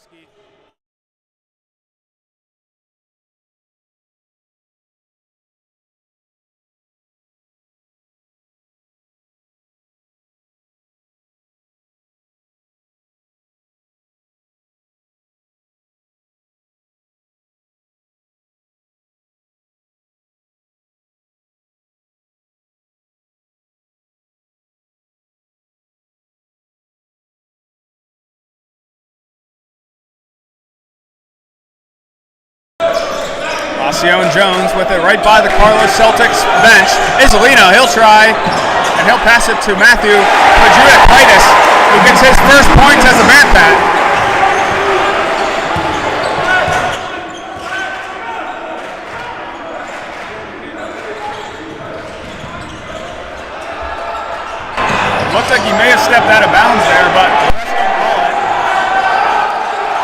Ostrowski. Osceola Jones with it right by the Carlow Celtics bench. Isolino, he'll try, and he'll pass it to Matthew Padruitis, who gets his first points as a Bearcat. Looks like he may have stepped out of bounds there, but the refs don't call it.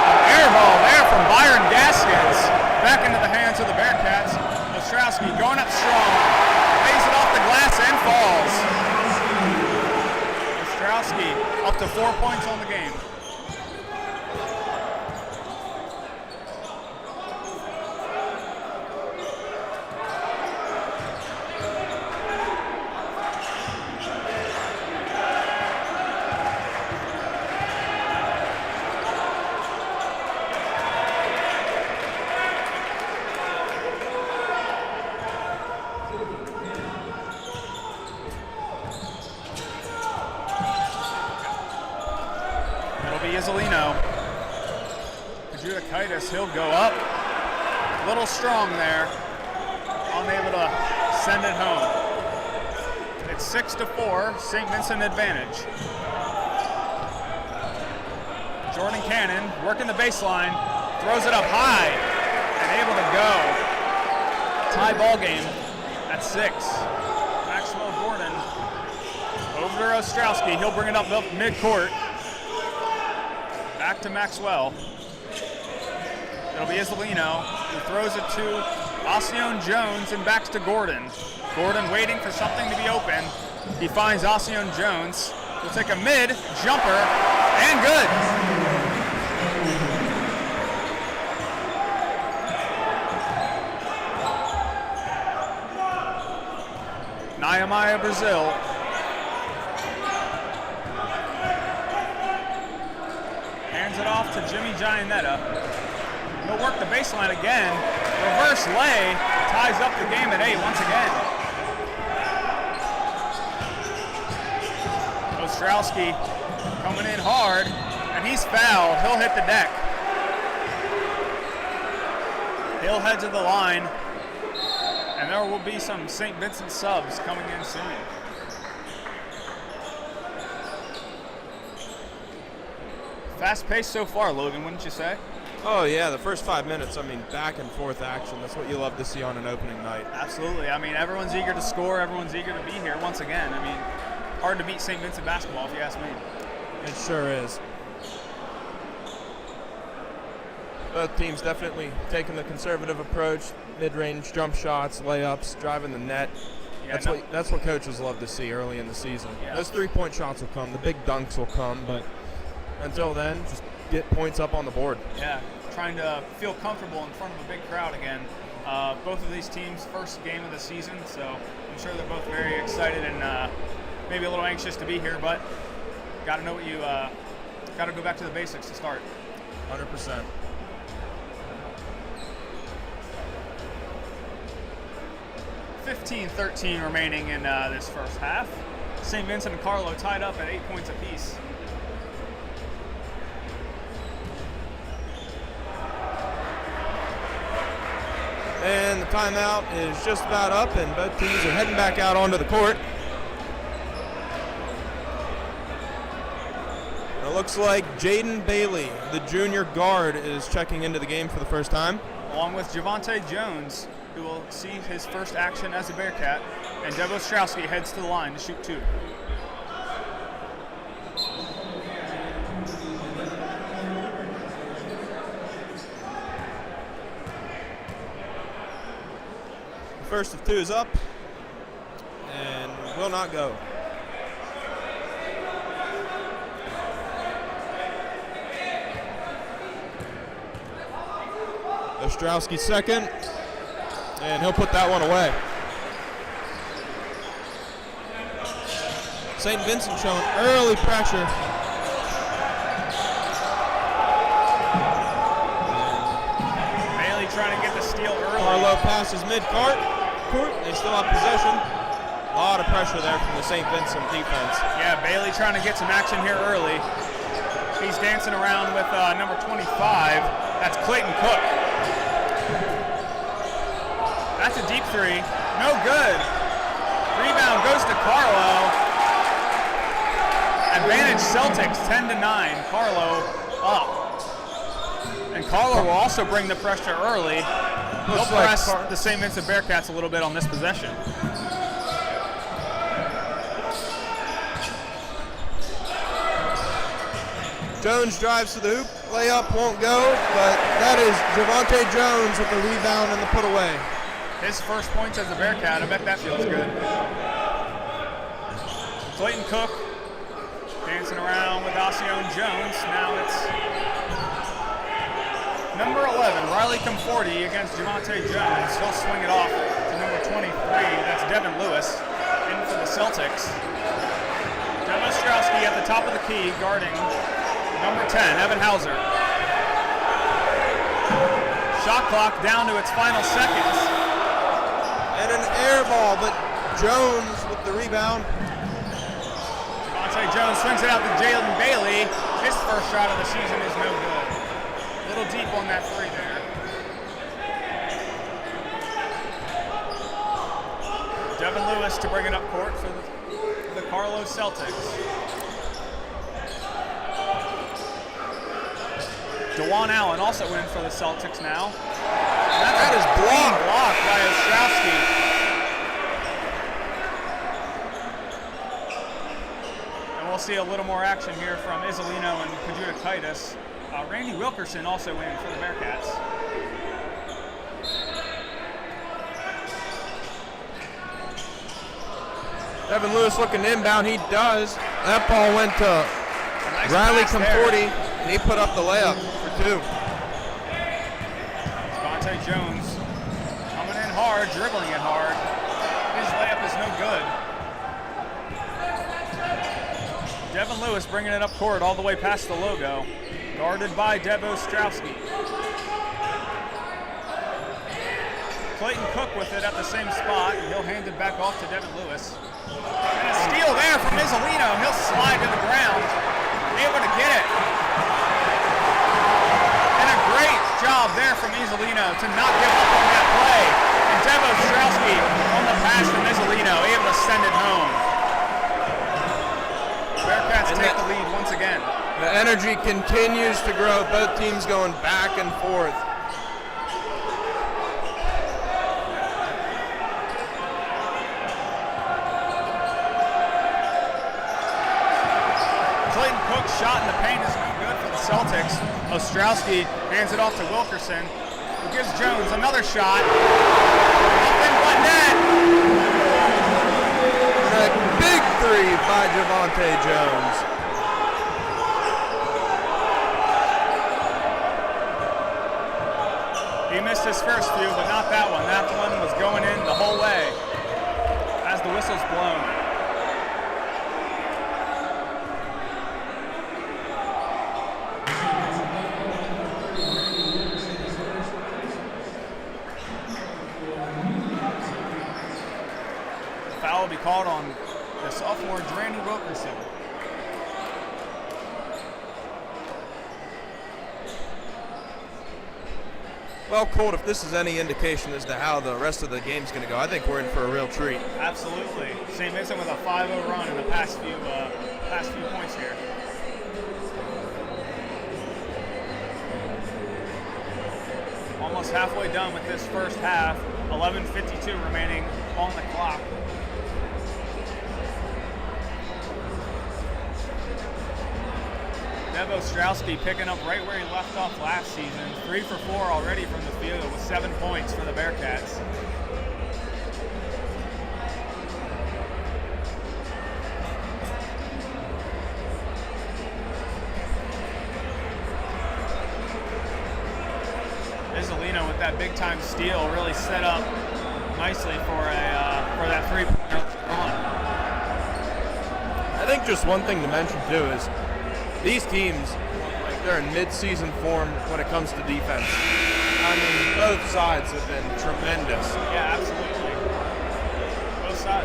An air ball there from Byron Gaskins. Back into the hands of the Bearcats. Ostrowski going up strong. Lays it off the glass and falls. Ostrowski up to 4 points on the game. Isolino. Padruitis, he'll go up. A little strong there. Unable to send it home. It's 6-4, St. Vincent advantage. Jordan Cannon working the baseline, throws it up high, and able to go. Tie ball game at 6. Maxwell Gordon over to Ostrowski. He'll bring it up mid-court. Back to Maxwell. It'll be Isolino who throws it to Osceola Jones and backs to Gordon. Gordon waiting for something to be open. He finds Osceola Jones. He'll take a mid jumper and good. Nehemiah Brazil. Hands it off to Jimmy Giannetta. He'll work the baseline again. Reverse lay ties up the game at 8 once again. Ostrowski coming in hard, and he's fouled. He'll hit the deck. He'll head to the line, and there will be some St. Vincent subs coming in soon. Fast pace so far, Logan, wouldn't you say? Oh yeah, the first 5 minutes, I mean, back and forth action. That's what you love to see on an opening night. Absolutely. I mean, everyone's eager to score. Everyone's eager to be here once again. I mean, hard to beat St. Vincent basketball, if you ask me. It sure is. Both teams definitely taking the conservative approach. Mid-range jump shots, layups, driving the net. Yeah, That's what coaches love to see early in the season. Yeah. Those 3-point shots will come. The big dunks will come, but until then, just get points up on the board. Yeah, trying to feel comfortable in front of a big crowd again. Both of these teams' first game of the season, so I'm sure they're both very excited and maybe a little anxious to be here, but got to know what you got to go back to the basics to start. 100%. $15-13 remaining in this first half. St. Vincent and Carlow tied up at 8 points apiece. And the timeout is just about up, and both teams are heading back out onto the court. And it looks like Jaden Bailey, the junior guard, is checking into the game for the first time. Along with Javante Jones, who will see his first action as a Bearcat, and Deb Ostrowski heads to the line to shoot 2. First of 2 is up and will not go. Ostrowski second, and he'll put that one away. St. Vincent showing early pressure. Bailey trying to get the steal early. Carlow passes mid-court. They still have possession. A lot of pressure there from the St. Vincent defense. Yeah, Bailey trying to get some action here early. He's dancing around with number 25. That's Clayton Cook. That's a deep three. No good. Rebound goes to Carlow. Advantage Celtics, 10-9. Carlow up. And Carlow will also bring the pressure early. They'll press the St. Vincent Bearcats a little bit on this possession. Jones drives to the hoop. Layup won't go, but that is Javante Jones with the rebound and the put away. His first points as a Bearcat. I bet that feels good. Clayton Cook dancing around with Alcione Jones. Now it's number 11, Riley Comforti against Javante Jones. He'll swing it off to number 23. That's Devin Lewis in for the Celtics. Devin Ostrowski at the top of the key guarding number 10, Evan Hauser. Shot clock down to its final seconds. And an air ball, but Jones with the rebound. Javante Jones swings it out to Jalen Bailey. His first shot of the season is no good. A little deep on that three there. Devin Lewis to bring it up court for the Carlow Celtics. DeJuan Allen also in for the Celtics now. That is blocked by Ostrowski. And we'll see a little more action here from Isolino and Kajudakaitis. Randy Wilkerson also in for the Bearcats. Devin Lewis looking inbound. He does. That ball went to Riley Comforti, and he put up the layup for two. Javante Jones coming in hard, dribbling it hard. His layup is no good. Devin Lewis bringing it up court all the way past the logo. Guarded by Dev Ostrowski. Clayton Cook with it at the same spot. He'll hand it back off to Devin Lewis. And a steal there from Isolino. He'll slide to the ground. Able to get it. And a great job there from Isolino to not give up on that play. And Dev Ostrowski on the pass from Isolino, able to send it home. Bearcats take the lead once again. The energy continues to grow. Both teams going back and forth. Clayton Cook's shot in the paint is no good for the Celtics. Ostrowski hands it off to Wilkerson, who gives Jones another shot. Nothing but net. A big three by Javante Jones. He missed his first few, but not that one. That one was going in the whole way as the whistle's blown. The foul will be called on the sophomore Randy Wilkerson. Well, Colt, if this is any indication as to how the rest of the game's going to go, I think we're in for a real treat. Absolutely. St. Vincent with a 5-0 run in the past few points here. Almost halfway done with this first half. 11:52 remaining on the clock. Dev Ostrowski picking up right where he left off last season. 3 for 4 already from the field with 7 points for the Bearcats. Isolino with that big-time steal really set up nicely for that three-pointer run. I think just one thing to mention too is these teams, they're in mid-season form when it comes to defense. I mean, both sides have been tremendous. Yeah, absolutely.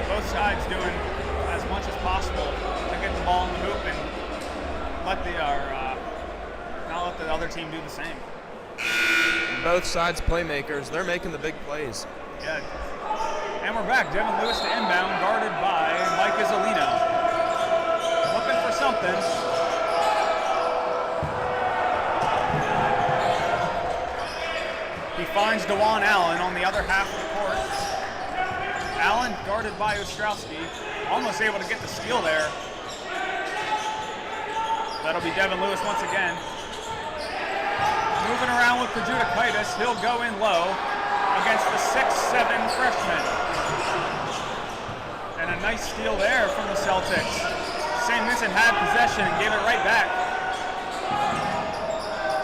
Both sides doing as much as possible to get the ball in the hoop and not let the other team do the same. Both sides playmakers, they're making the big plays. Yeah. And we're back. Devin Lewis to inbound, guarded by Mike Isolino. Looking for something. He finds DeJuan Allen on the other half of the court. Allen guarded by Ostrowski. Almost able to get the steal there. That'll be Devin Lewis once again. Moving around with Kajudakaitis. He'll go in low against the 6'7" freshman. And a nice steal there from the Celtics. St. Vincent had possession and gave it right back.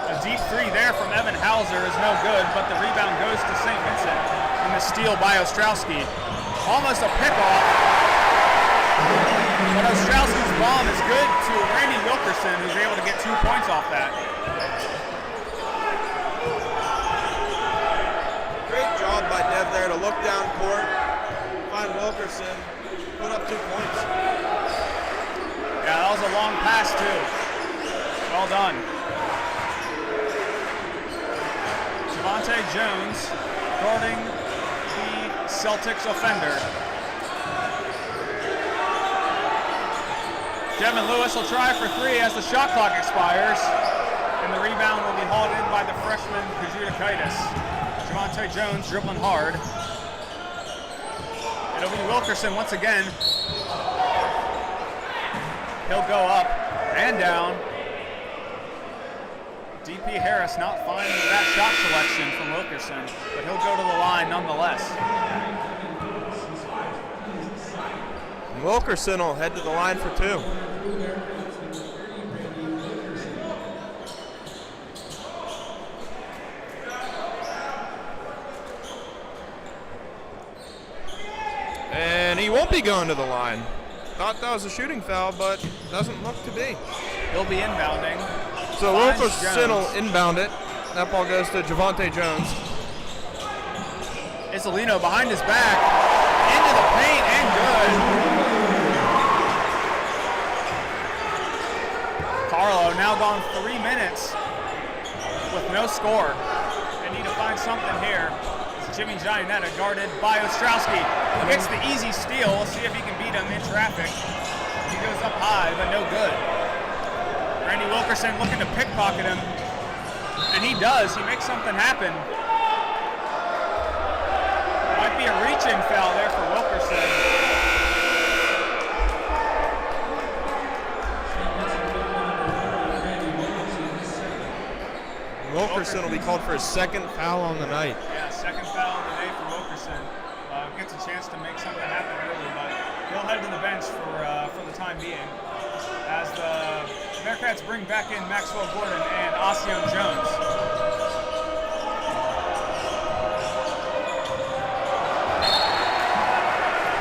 A deep three there from Evan Hauser is no good, but the rebound goes to St. Vincent. And the steal by Ostrowski. Almost a pick-off. But Ostrowski's bomb is good to Randy Wilkerson, who's able to get 2 points off that. Great job by Dev there to look down court, find Wilkerson, put up 2 points. Yeah, that was a long pass too. Well done. Javante Jones guarding the Celtics offender. Devin Lewis will try for three as the shot clock expires. And the rebound will be hauled in by the freshman Kajudakaitis. Javante Jones dribbling hard. It'll be Wilkerson once again. He'll go up and down. DP Harris not finding that shot selection from Wilkerson, but he'll go to the line nonetheless. Wilkerson will head to the line for two. And he won't be going to the line. Thought that was a shooting foul, but doesn't look to be. He'll be inbounding. So Wilkerson will inbound it. That ball goes to Javante Jones. Isolino behind his back. Into the paint and good. Carlow now gone 3 minutes with no score. They need to find something here. It's Jimmy Giannetta guarded by Ostrowski. Gets the easy steal. We'll see if he can beat him in traffic. He goes up high, but no good. Randy Wilkerson looking to pickpocket him. And he does. He makes something happen. Might be a reach-in foul there for Wilkerson. Wilkerson will be called for his second foul on the night. Yeah, second foul of the day for Wilkerson. Gets a chance to make something happen early, but he'll head to the bench for the time being. As the Bearcats bring back in Maxwell Gordon and Osion Jones.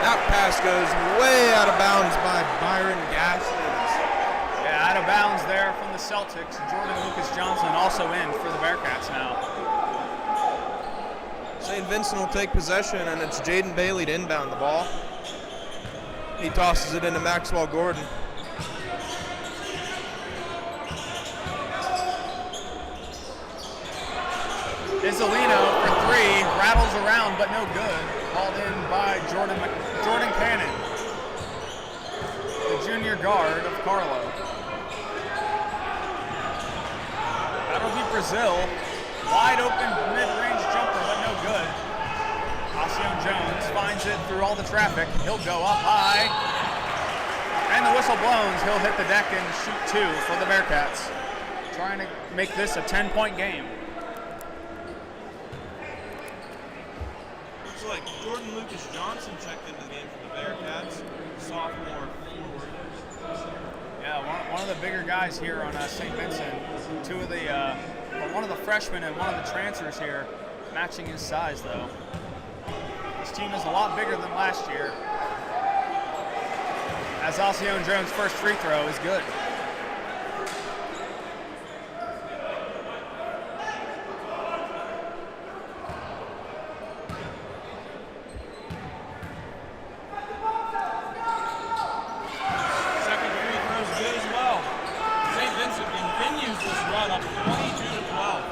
That pass goes way out of bounds by Byron Gaskins. Yeah, out of bounds there from the Celtics. Jordan Lucas Johnson also in for the Bearcats now. St. Vincent will take possession, and it's Jaden Bailey to inbound the ball. He tosses it into Maxwell Gordon. Isolino for three, rattles around but no good. Called in by Jordan Cannon, the junior guard of Carlow. That'll be Brazil. Wide open mid-range jumper but no good. Osion Jones finds it through all the traffic. He'll go up high. And the whistle blows. He'll hit the deck and shoot two for the Bearcats. Trying to make this a 10-point game. Looks like Jordan Lucas Johnson checked into the game for the Bearcats. Sophomore forward. Yeah, one of the bigger guys here on St. Vincent. Two of the But one of the freshmen and one of the transfers here matching his size, though. This team is a lot bigger than last year. As Alcione Jones' first free throw is good. Second free throw is good as well. St. Vincent continues this run up 22-12.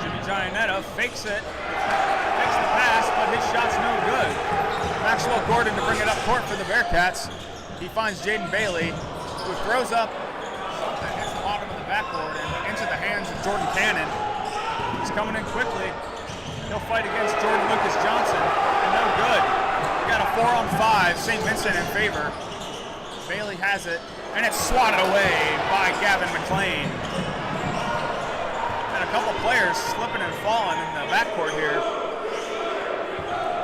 Jimmy Giannetta fakes it. Takes the pass, but his shot's no good. Maxwell Gordon to bring it up court for the Bearcats. He finds Jaden Bailey, who throws up something, hits the bottom of the backboard and into the hands of Jordan Cannon. He's coming in quickly. He'll fight against Jordan Lucas Johnson, and no good. We got a 4-on-5, St. Vincent in favor. Bailey has it, and it's swatted away by Gavin McLean. And a couple players slipping and falling in the backcourt here.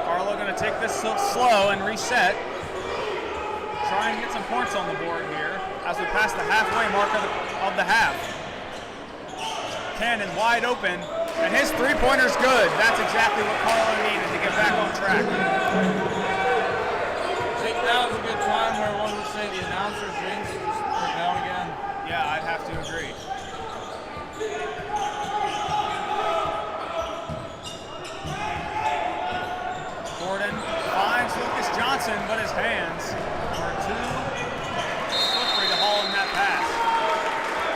Carlow going to take this slow and reset. Try and get some points on the board here as we pass the halfway mark of the half. Cannon wide open, and his three-pointer's good. That's exactly what Carlow needed to get back on track. I think that was a good time where one would say the announcer jinxed just break down again. Yeah, I'd have to agree. Gordon finds Lucas Johnson, but his hands are too slippery to haul in that pass.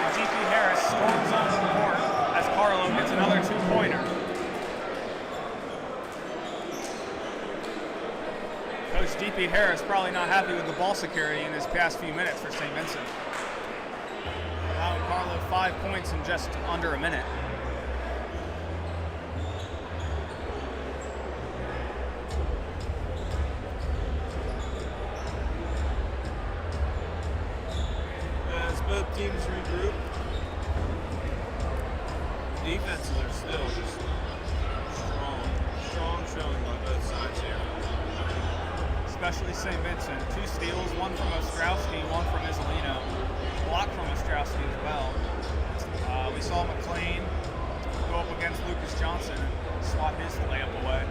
And G.P. Harris storms onto the court as Carlow gets another two-pointer. Coach D.P. Harris probably not happy with the ball security in his past few minutes for St. Vincent. Allowing Carlow 5 points in just under a minute. As both teams regroup, defenses are still just strong showing by both sides here. Especially St. Vincent. 2 steals, one from Ostrowski, one from Isolino. Block from Ostrowski as well. We saw McLean go up against Lucas Johnson and swat his layup away.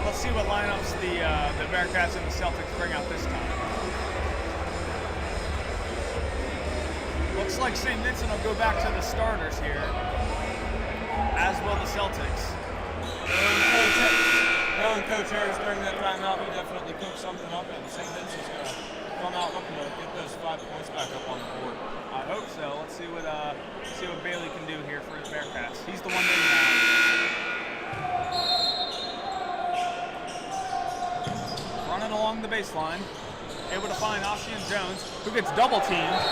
Let's see what lineups the Bearcats and the Celtics bring out this time. Looks like St. Vincent will go back to the starters here, as will the Celtics. Knowing Coach Harris during that timeout, he definitely cooked something up, and St. Vincent's going to come out looking to get those 5 points back up on the board. I hope so. Let's see what Bailey can do here for the Bearcats. He's the one that running along the baseline, able to find Alcione Jones, who gets double teamed.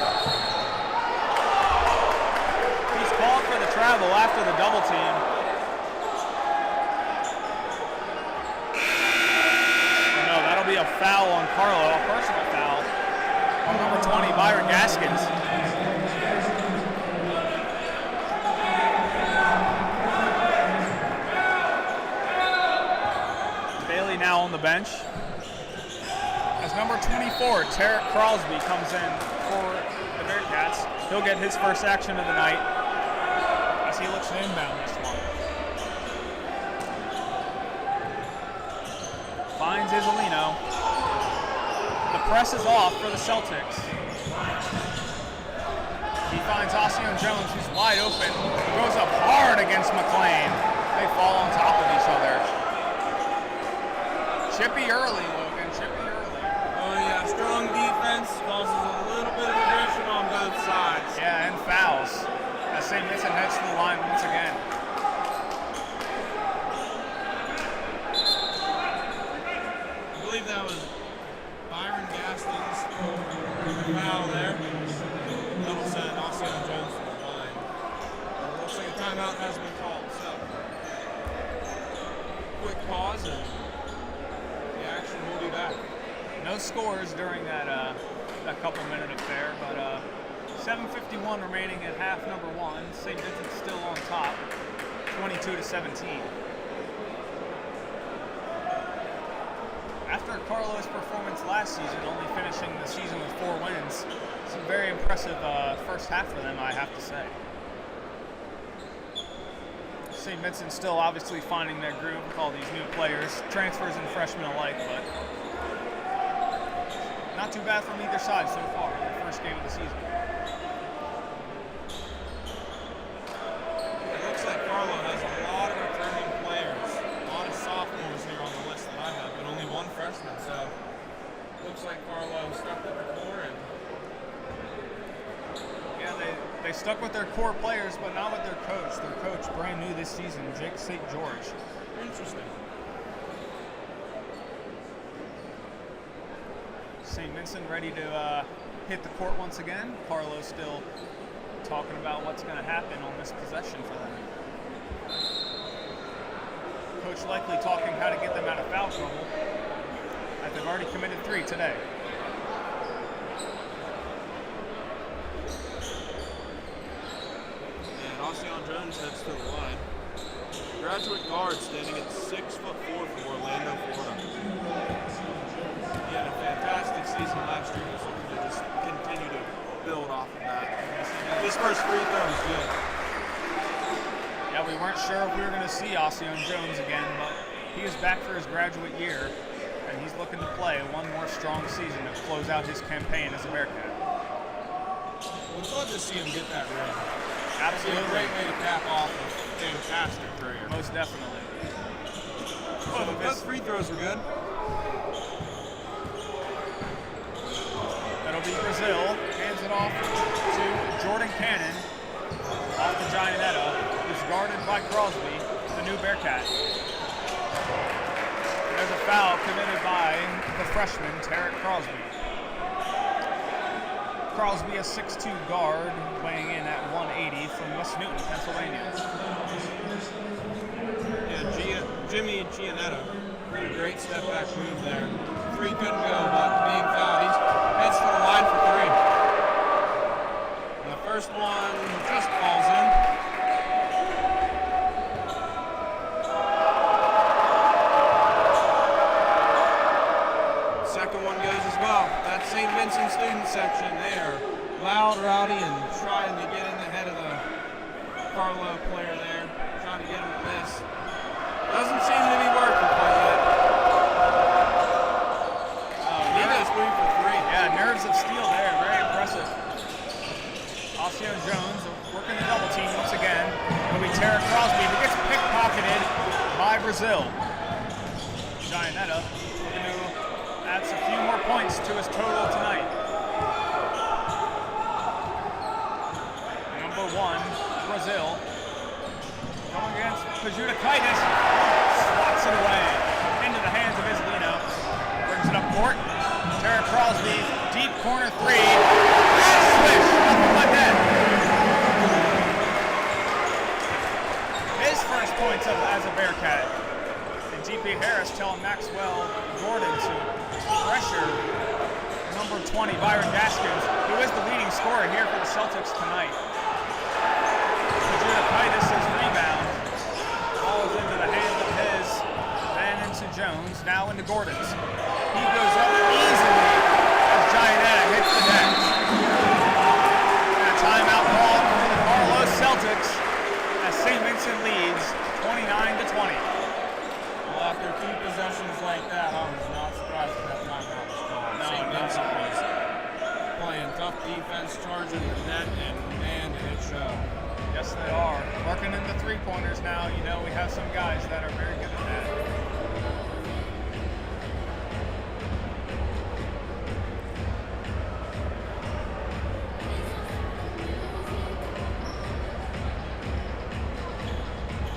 He's called for the travel after the double team. Oh no, that'll be a foul on Carlow, a personal foul on number 20, Byron Gaskins. Bailey now on the bench. As number 24, Tarek Crosby comes in for the Bearcats. He'll get his first action of the night as he looks to inbound this one. Finds Isolino. The press is off for the Celtics. He finds Alcione Jones, who's wide open. Goes up hard against McLean. They fall on top of each other. Chippy early, Logan. Chippy early. Oh yeah, strong defense causes a little bit of aggression on both sides. Yeah, and fouls as St. Vincent heads to the line once again. I believe that was Byron Gaskins foul there. Double set, Alcione Jones from the line. Looks like a timeout has been called. So, quick pause and the action will be back. No scores during that couple-minute affair, but 7:51 remaining at half number one. St. Vincent still on top, 22-17. After Carlow's performance last season, only finishing the season with 4 wins, it's a very impressive first half for them, I have to say. St. Vincent still obviously finding their groove with all these new players, transfers and freshmen alike, but not too bad from either side so far in the first game of the season. It looks like Carlow has a lot of returning players, a lot of sophomores here on the list that I have, but only one freshman, so looks like Carlow stuck with the core. And yeah, they stuck with their core players, but not with their coach. Their coach, brand new this season, Jake St. George. Interesting. St. Vincent ready to hit the court once again. Carlow still talking about what's going to happen on this possession for them. Coach likely talking how to get them out of foul trouble, as they've already committed 3 today. And Ocean Jones heads to the line. Graduate guard standing at 6'4" from Orlando, Florida. He had a fantastic season last year. He's looking to just continue to build off of that. His first free throw was good. Yeah, we weren't sure if we were going to see Ocean Jones again, but he is back for his graduate year, and he's looking to play one more strong season to close out his campaign as a Bearcat. We'd love to see him get that ring. Absolutely. It's a great way to cap off a fantastic career. Most definitely. Those free throws were good. That'll be Brazil. Hands it off to Jordan Cannon. Off to Gianetta, who's guarded by Crosby, the new Bearcat. There's a foul committed by the freshman, Tarek Crosby. Crosby, a 6'2" guard, weighing in at 180 from West Newton, Pennsylvania. Yeah, Jimmy Gianetta did a great step back move there. 3 couldn't go, but being fouled, he heads to the line for 3. And the first one just falls in. Second one goes as well. That's St. Vincent student section. They are loud, rowdy, and trying to get in the head of the Carlow player there. Trying to get him to miss. Doesn't seem to be working quite yet. He goes 3 for 3. Yeah, nerves of steel there. Very impressive. Ocean Jones working the double team once again. It'll be Tarek Crosby who gets pickpocketed by Brazil. Gianetta looking to add a few more points to his total tonight. Number 1, Brazil. Going against Pajudakaitis. Swats it away into the hands of Isolino. Brings it up court. Tarek Crosby, deep corner 3. And swish, nothing but net. His first points as a Bearcat. And G.P. Harris telling Maxwell Gordon to pressure number 20, Byron Gaskins, who is the leading scorer here for the Celtics tonight. Pajudakaitis' rebound falls into the hands of his, then into Jones, now into Gordon's. He goes up easily as Gianetta hits the deck. And a timeout called for the Carlow Celtics as St. Vincent leads 29-20. Well, after 2 possessions like that, I was not surprised that timeout was called. No, St. Vincent was playing tough defense, charging the net, and man, did it show. Yes, they are. Working in the 3-pointers now. You know, we have some guys that are very good at that.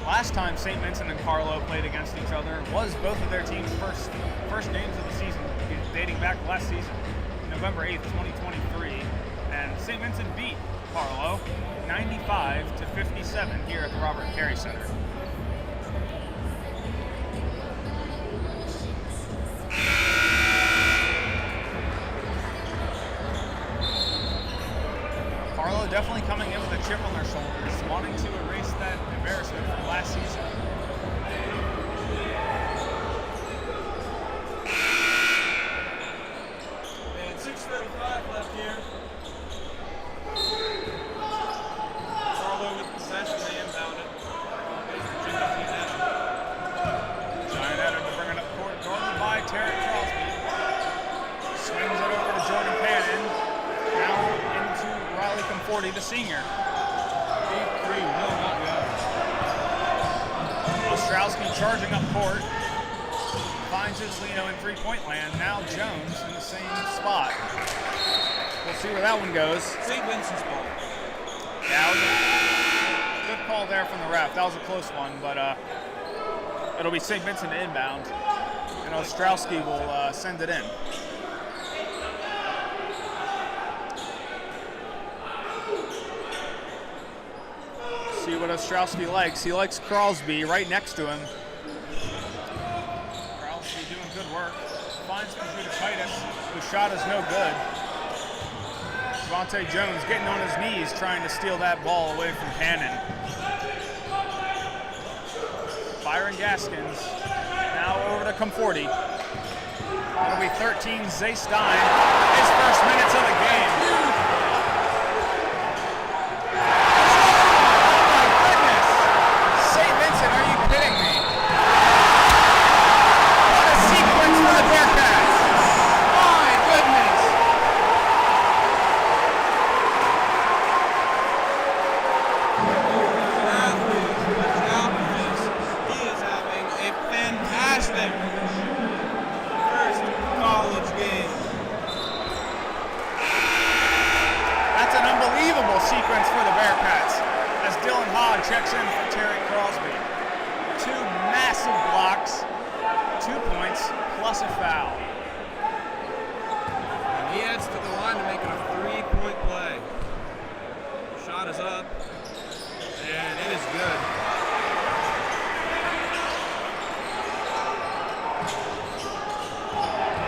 Last time St. Vincent and Carlow played against each other was both of their teams' first games of the season, dating back last season, November 8th, 2023. And St. Vincent beat Carlow 95-57 here at the Robert Carey Center. Carlow definitely coming in with a chip on their shoulders, wanting to erase that embarrassment from last season. And 6:35 left here. Carlow with possession, they inbound it. Giant Adam to bring it up court, guarded by Terry Crosby. Swings it over to Jordan Cannon. Now into Riley Conforti, the senior. Deep three will not go. Ostrowski charging up court. Finds his Lino in three-point land. Now Jones in the same spot. We'll see where that one goes. St. Vincent's ball. Yeah, that was a good call there from the ref. That was a close one, but it'll be St. Vincent inbound, and Ostrowski will send it in. See what Ostrowski likes. He likes Crosby right next to him. Crosby doing good work. Finds Titus, whose shot is no good. Devontae Jones getting on his knees trying to steal that ball away from Cannon. Byron Gaskins now over to Conforti. It'll be 13, Zay Stein, his first minutes of the game. Checks in for Terry Crosby. 2 massive blocks, 2 points, plus a foul. And he heads to the line to make it a 3-point play. Shot is up, and it is good.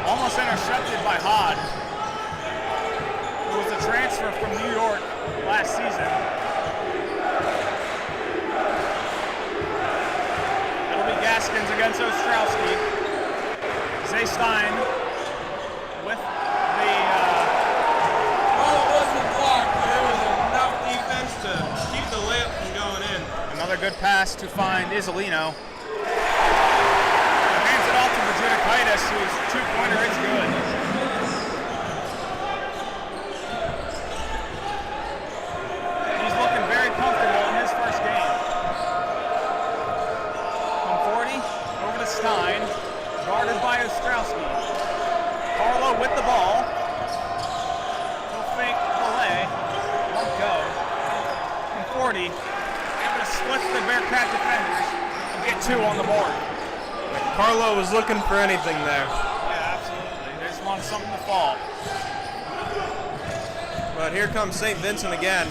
Almost intercepted by Hod, who was a transfer from New York last season. Gaskins against Ostrowski. Zay Stein with the... Well, it wasn't blocked, but there was enough defense to keep the layup from going in. Another good pass to find Isolino. Hands it off to Titus, whose two-pointer is good. He's looking very comfortable in his first game. Over to Stein, guarded by Ostrowski. Carlow with the ball. He'll fake the lay. Won't go. Conforti able to split the Bearcat defenders and get 2 on the board. Carlow was looking for anything there. Yeah, absolutely. They just wanted something to fall. But here comes St. Vincent again.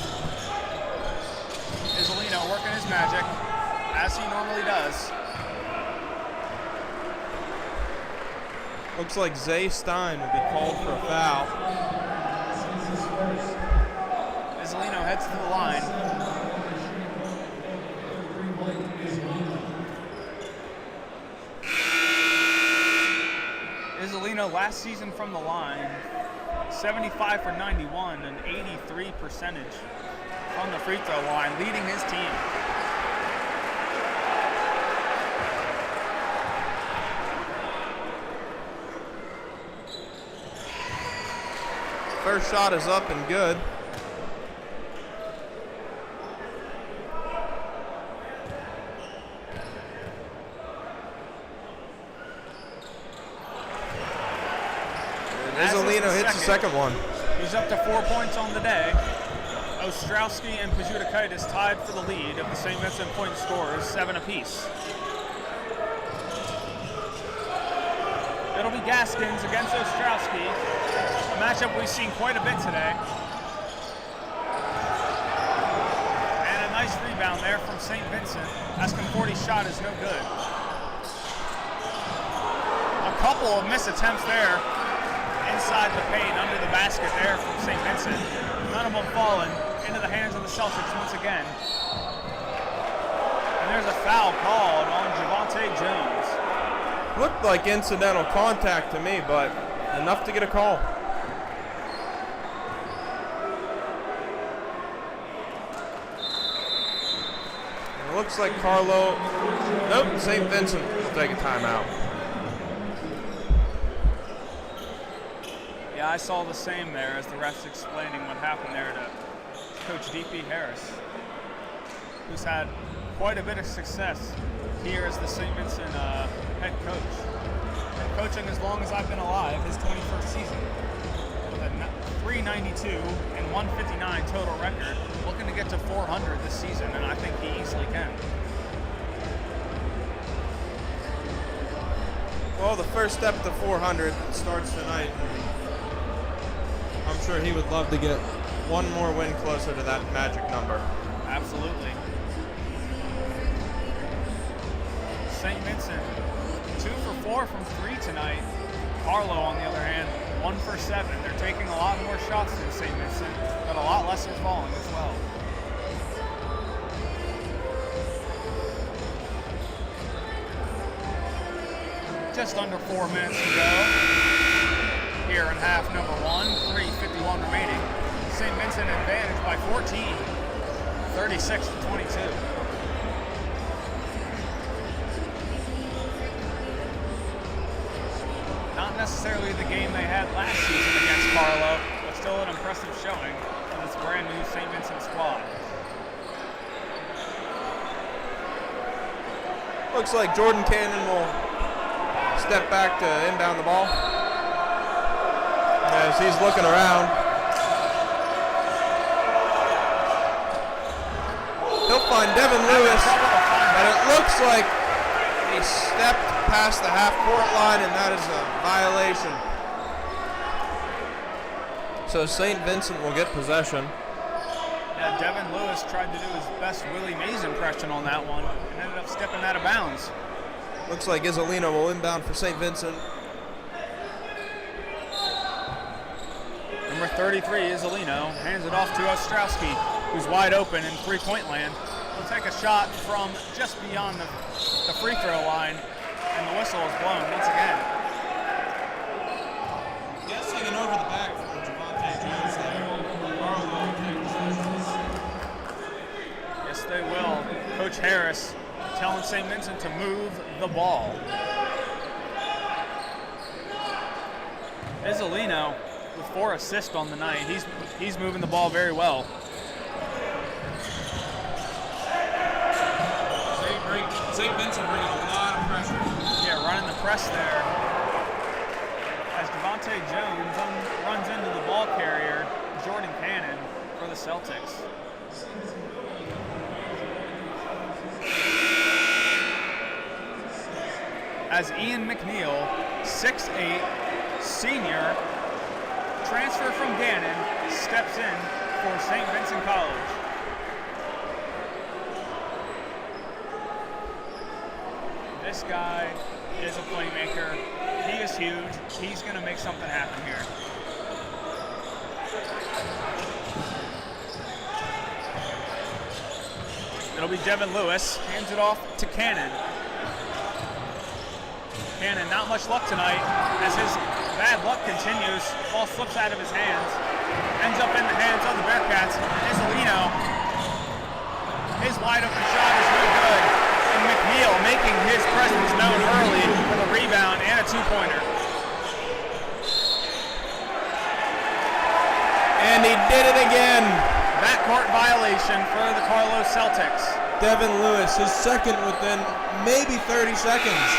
Isolino working his magic, as he normally does. Looks like Zay Stein will be called for a foul. Isolino heads to the line. Isolino last season from the line, 75 for 91, an 83% from the free throw line, leading his team. First shot is up and good. And Isolino hits the second one. He's up to 4 points on the day. Ostrowski and Pajutakaitis tied for the lead of the St. Vincent point scorers, 7 apiece. It'll be Gaskins against Ostrowski, a matchup we've seen quite a bit today. And a nice rebound there from St. Vincent, as Conforti's shot is no good. A couple of missed attempts there inside the paint, under the basket there from St. Vincent. None of them falling. into the hands of the Celtics once again. And there's a foul called on Javante Jones. Looked like incidental contact to me, but enough to get a call. It looks like Carlow, nope, St. Vincent will take a timeout. Yeah, I saw the same there as the refs explaining what happened there to Coach D.P. Harris, who's had quite a bit of success here as the St. Vincent head coach. Been coaching as long as I've been alive, his 21st season, with a 392 and 159 total record, looking to get to 400 this season, and I think he easily can. Well, the first step to 400 starts tonight. I'm sure he would love to get one more win closer to that magic number. Absolutely. St. Vincent, 2 for 4 from 3 tonight. Carlow, on the other hand, 1 for 7. They're taking a lot more shots than St. Vincent, but a lot less are falling as well. Just under 4 minutes to go here in half number 1, 3:51 remaining. St. Vincent advantage by 14, 36-22. Not necessarily the game they had last season against Carlow, but still an impressive showing for this brand new St. Vincent squad. Looks like Jordan Cannon will step back to inbound the ball as he's looking around. He'll find Devin Lewis, but it looks like he stepped past the half-court line, and that is a violation. So St. Vincent will get possession. Yeah, Devin Lewis tried to do his best Willie Mays impression on that one and ended up stepping out of bounds. Looks like Isolino will inbound for St. Vincent. Number 33, Isolino, hands it off to Ostrowski, who's wide open in three-point land. He'll take a shot from just beyond the free throw line, and the whistle is blown once again. Guessing an over the back from Javante Jones there. Carlow will take possession. Yes, they will. Coach Harris telling St. Vincent to move the ball. Isolino with 4 assists on the night. He's moving the ball very well. St. Vincent bringing a lot of pressure. Yeah, running the press there. As Javante Jones runs into the ball carrier, Jordan Cannon, for the Celtics. As Ian McNeil, 6'8", senior, transfer from Gannon, steps in for St. Vincent College. This guy is a playmaker. He is huge. He's going to make something happen here. It'll be Devin Lewis. Hands it off to Cannon. Cannon, not much luck tonight as his bad luck continues. Ball slips out of his hands. Ends up in the hands of the Bearcats. Isolino. His wide open shot is no good. And McNeil making his presence known early with a rebound and a two-pointer. And he did it again. Backcourt violation for the Carlow Celtics. Devin Lewis, his second within maybe 30 seconds.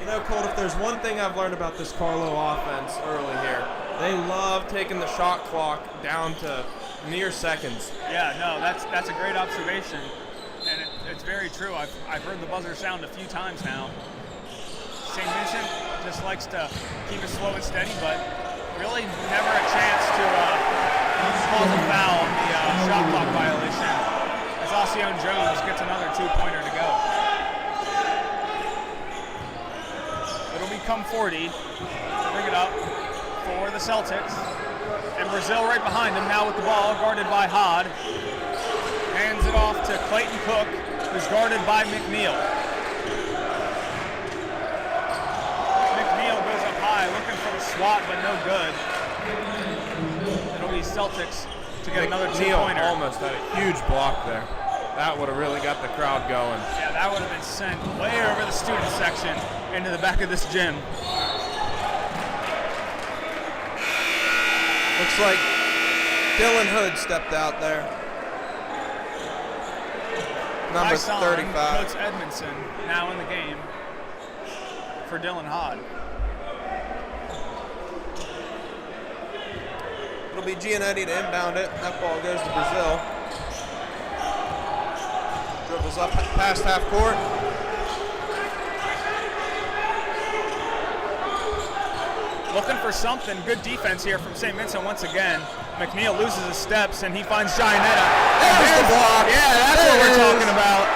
You know, Colt, if there's one thing I've learned about this Carlow offense early here, they love taking the shot clock down to mere seconds. Yeah, no, that's a great observation, and it's very true. I've heard the buzzer sound a few times now. St. Vincent just likes to keep it slow and steady, but really never a chance to cause a foul on the shot clock violation, as Ocean Jones gets another two-pointer to go. It'll become 40. Bring it up for the Celtics. And Brazil right behind him now with the ball, guarded by Hod. Hands it off to Clayton Cook, who's guarded by McNeil. McNeil goes up high, looking for the swat, but no good. It'll be Celtics to get another two-pointer. Almost had a huge block there. That would have really got the crowd going. Yeah, that would have been sent way over the student section into the back of this gym. Looks like Dylan Hood stepped out there. Number Nice on 35. Coach Edmondson now in the game for Dylan Hod. It'll be Giannetti to inbound it. That ball goes to Brazil. Dribbles up past half court. Looking for something. Good defense here from St. Vincent once again. McNeil loses his steps and he finds Gianetta. There's the block. Yeah, that's There what it we're is. talking about.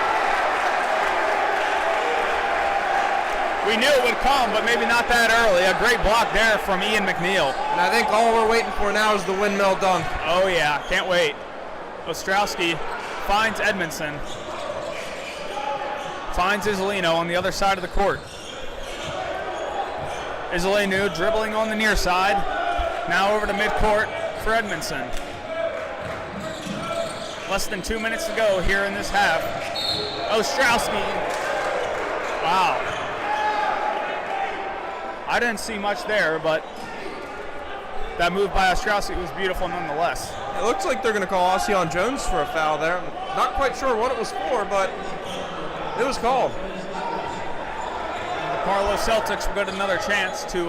We knew it would come, but maybe not that early. A great block there from Ian McNeil. And I think all we're waiting for now is the windmill dunk. Oh yeah, can't wait. Ostrowski finds Edmondson. Finds Isolino on the other side of the court. Isolino dribbling on the near side. Now over to midcourt for Edmondson. Less than 2 minutes to go here in this half. Ostrowski. Wow. I didn't see much there, but that move by Ostrowski was beautiful nonetheless. It looks like they're going to call Ossian Jones for a foul there. Not quite sure what it was for, but it was called. The Carlow Celtics will get another chance to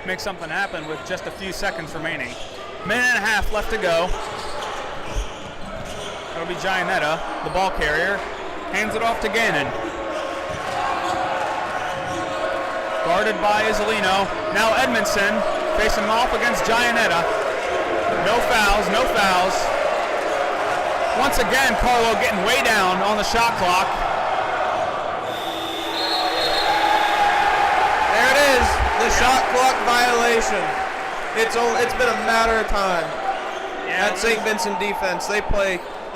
make something happen with just a few seconds remaining. Minute and a half left to go. That'll be Gianetta, the ball carrier. Hands it off to Gannon. Guarded by Isolino. Now Edmondson facing off against Gianetta. No fouls, no fouls. Once again, Carlow getting way down on the shot clock. There it is, the shot clock violation. It's been a matter of time. Yeah, That St. Vincent defense, they're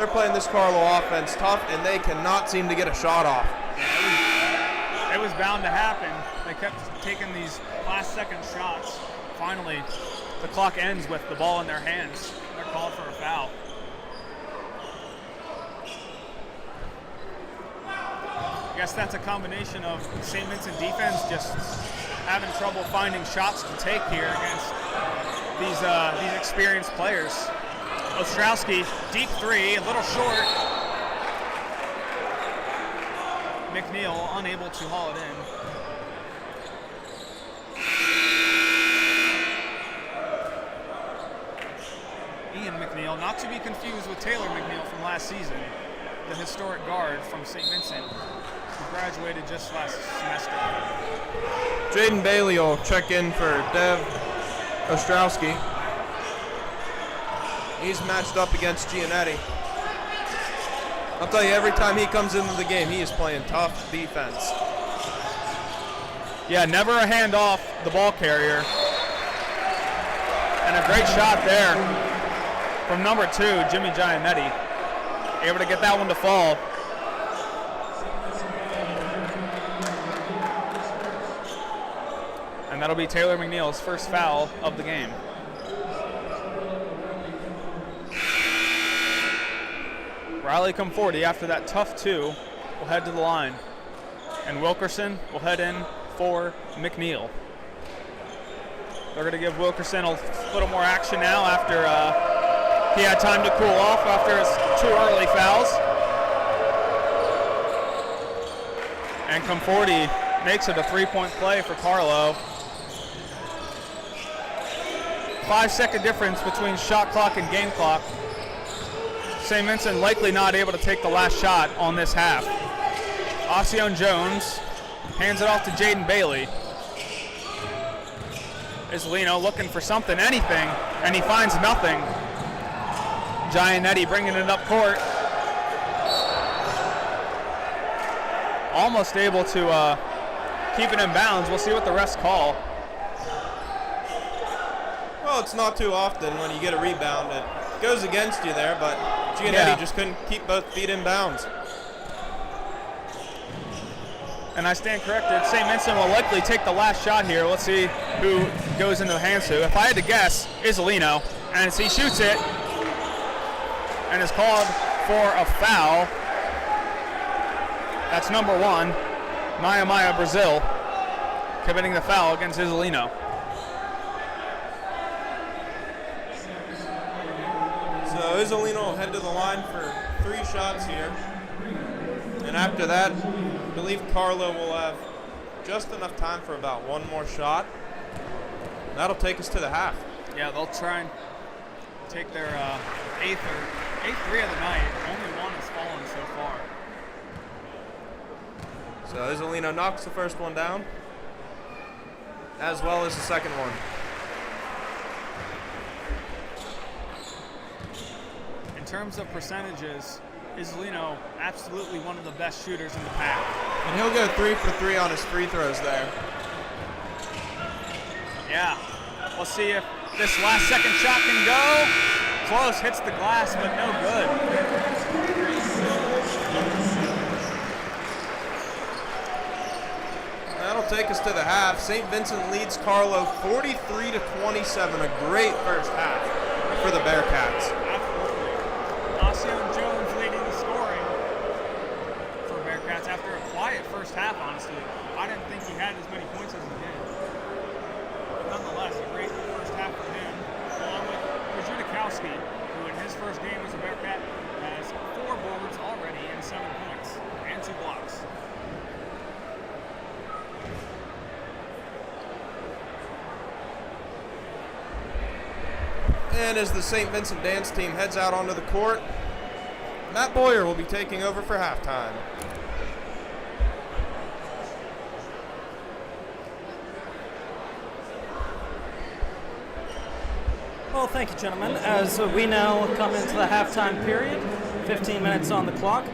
playing this Carlow offense tough, and they cannot seem to get a shot off. it was bound to happen. They kept taking these last-second shots. Finally, the clock ends with the ball in their hands. They're called for a foul. I guess that's a combination of St. Vincent defense just having trouble finding shots to take here against these experienced players. Ostrowski, deep three, a little short. McNeil unable to haul it in. Ian McNeil, not to be confused with Taylor McNeil from last season, the historic guard from St. Vincent, who graduated just last semester. Jaden Bailey will check in for Dev Ostrowski. He's matched up against Giannetti. I'll tell you, every time he comes into the game, he is playing tough defense. Yeah, never a hand off the ball carrier. And a great shot there from number 2, Jimmy Giannetti. Able to get that one to fall. And that'll be Taylor McNeil's first foul of the game. Riley Comforti, after that tough 2, will head to the line. And Wilkerson will head in for McNeil. They're going to give Wilkerson a little more action now after he had time to cool off after his 2 early fouls. And Comforti makes it a 3-point play for Carlow. 5-second difference between shot clock and game clock. St. Vincent likely not able to take the last shot on this half. Ossian Jones hands it off to Jaden Bailey. Isolino looking for something, anything, and he finds nothing. Giannetti bringing it up court. Almost able to keep it in bounds. We'll see what the refs call. Well, Well, it's not too often when you get a rebound. It goes against you there, but Giannetti just couldn't keep both feet in bounds. And I stand corrected. St. Vincent will likely take the last shot here. Let's see who goes into the hands to. If I had to guess, Isolino. And as he shoots it, and is called for a foul. That's number 1, Maya Brazil, committing the foul against Isolino. So Isolino will head to the line for 3 shots here. And after that, I believe Carlow will have just enough time for about 1 more shot. That'll take us to the half. Yeah, they'll try and take their eighth three of the night. Only 1 has fallen so far. So Isolino knocks the first one down, as well as the second one. In terms of percentages, Isolino absolutely one of the best shooters in the pack. And he'll go 3 for 3 on his free throws there. Yeah. We'll see if this last second shot can go. Close, hits the glass, but no good. That'll take us to the half. St. Vincent leads Carlow 43-27. A great first half for the Bearcats. Absolutely. Jones leading the scoring for Bearcats after a quiet first half, honestly. I didn't think he had as many points as he did. But nonetheless, a great first half for him, along with Kowski, who in his first game as a Bearcat has 4 boards already and 7 points and 2 blocks. And as the St. Vincent dance team heads out onto the court, Matt Boyer will be taking over for halftime. Well, thank you, gentlemen. As we now come into the halftime period, 15 minutes on the clock,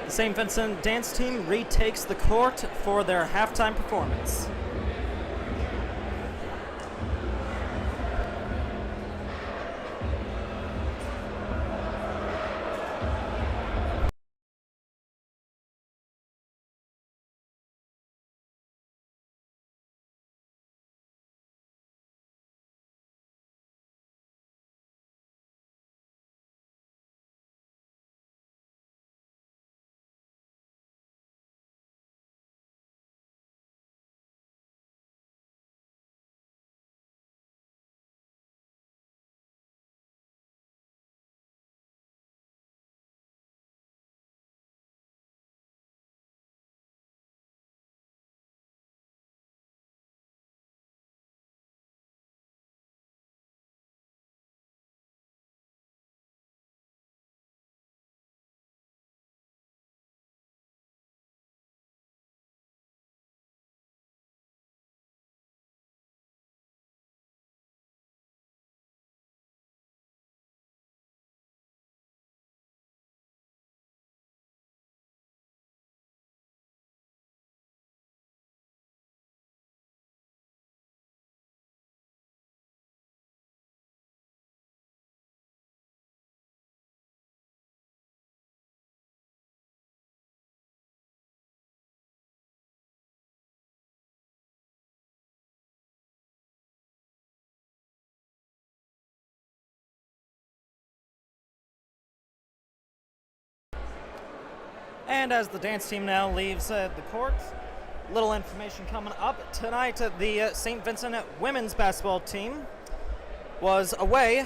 the St. Vincent dance team retakes the court for their halftime performance. And as the dance team now leaves the court, little information coming up. Tonight, the St. Vincent women's basketball team was away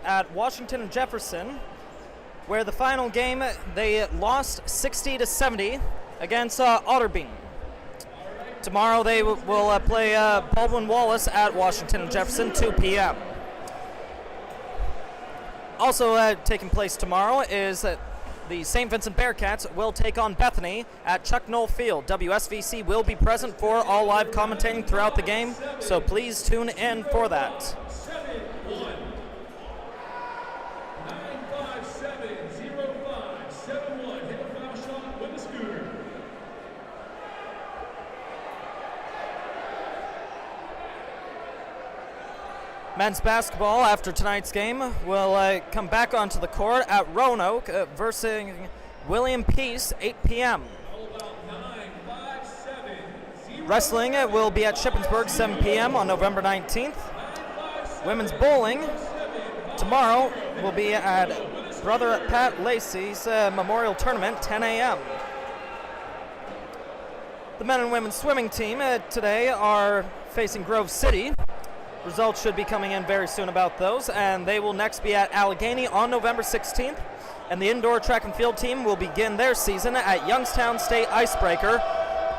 at Washington and Jefferson, where the final game they lost 60-70 against Otterbein. Tomorrow they will play Baldwin Wallace at Washington and Jefferson, 2 p.m. Also taking place tomorrow is the St. Vincent Bearcats will take on Bethany at Chuck Knoll Field. WSVC will be present for all live commentating throughout the game, so please tune in for that. Men's basketball, after tonight's game, will come back onto the court at Roanoke versus William Peace, 8 p.m. Wrestling will be at Shippensburg, 7 p.m. on November 19th. Women's bowling tomorrow will be at Brother Pat Lacey's Memorial Tournament, 10 a.m. The men and women's swimming team today are facing Grove City. Results should be coming in very soon about those, and they will next be at Allegheny on November 16th. And the indoor track and field team will begin their season at Youngstown State Icebreaker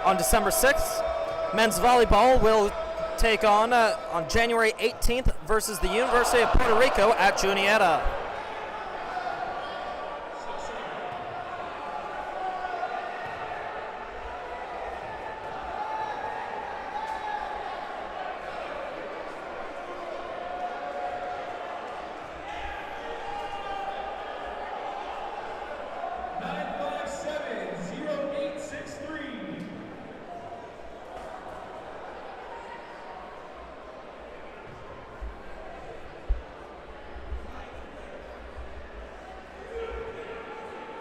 on December 6th. Men's volleyball will take on January 18th versus the University of Puerto Rico at Juniata.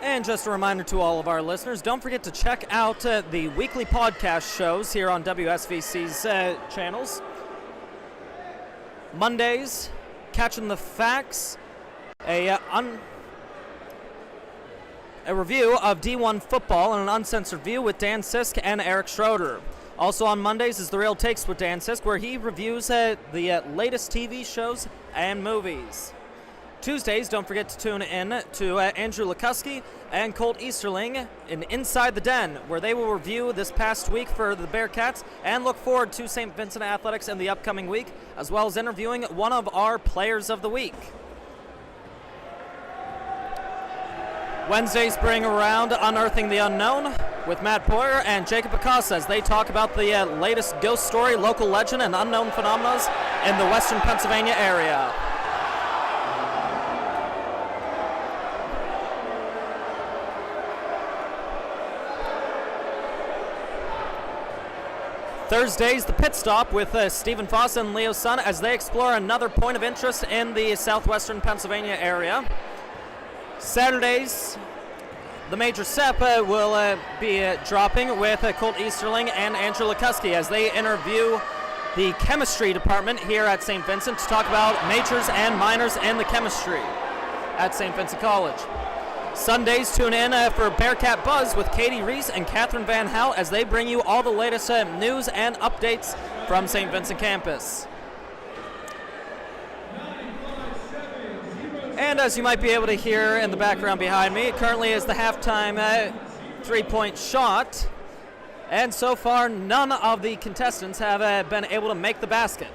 And just a reminder to all of our listeners, don't forget to check out the weekly podcast shows here on WSVC's channels. Mondays, Catching the Facts, a review of D1 football and an uncensored view with Dan Sisk and Eric Schroeder. Also on Mondays is The Real Takes with Dan Sisk, where he reviews the latest TV shows and movies. Tuesdays, don't forget to tune in to Andrew Lukuski and Colt Easterling in Inside the Den, where they will review this past week for the Bearcats and look forward to St. Vincent Athletics in the upcoming week, as well as interviewing one of our Players of the Week. Wednesdays bring around Unearthing the Unknown with Matt Boyer and Jacob Acosta as they talk about the latest ghost story, local legend, and unknown phenomena in the western Pennsylvania area. Thursdays, the Pit Stop with Stephen Foss and Leo Sun as they explore another point of interest in the southwestern Pennsylvania area. Saturdays, the Major Sep will be dropping with Colt Easterling and Andrew Lukuski as they interview the chemistry department here at St. Vincent to talk about majors and minors in the chemistry at St. Vincent College. Sundays, tune in for Bearcat Buzz with Katie Reese and Catherine Van Hout as they bring you all the latest news and updates from St. Vincent campus. And as you might be able to hear in the background behind me, it currently is the halftime three-point shot. And so far, none of the contestants have been able to make the basket.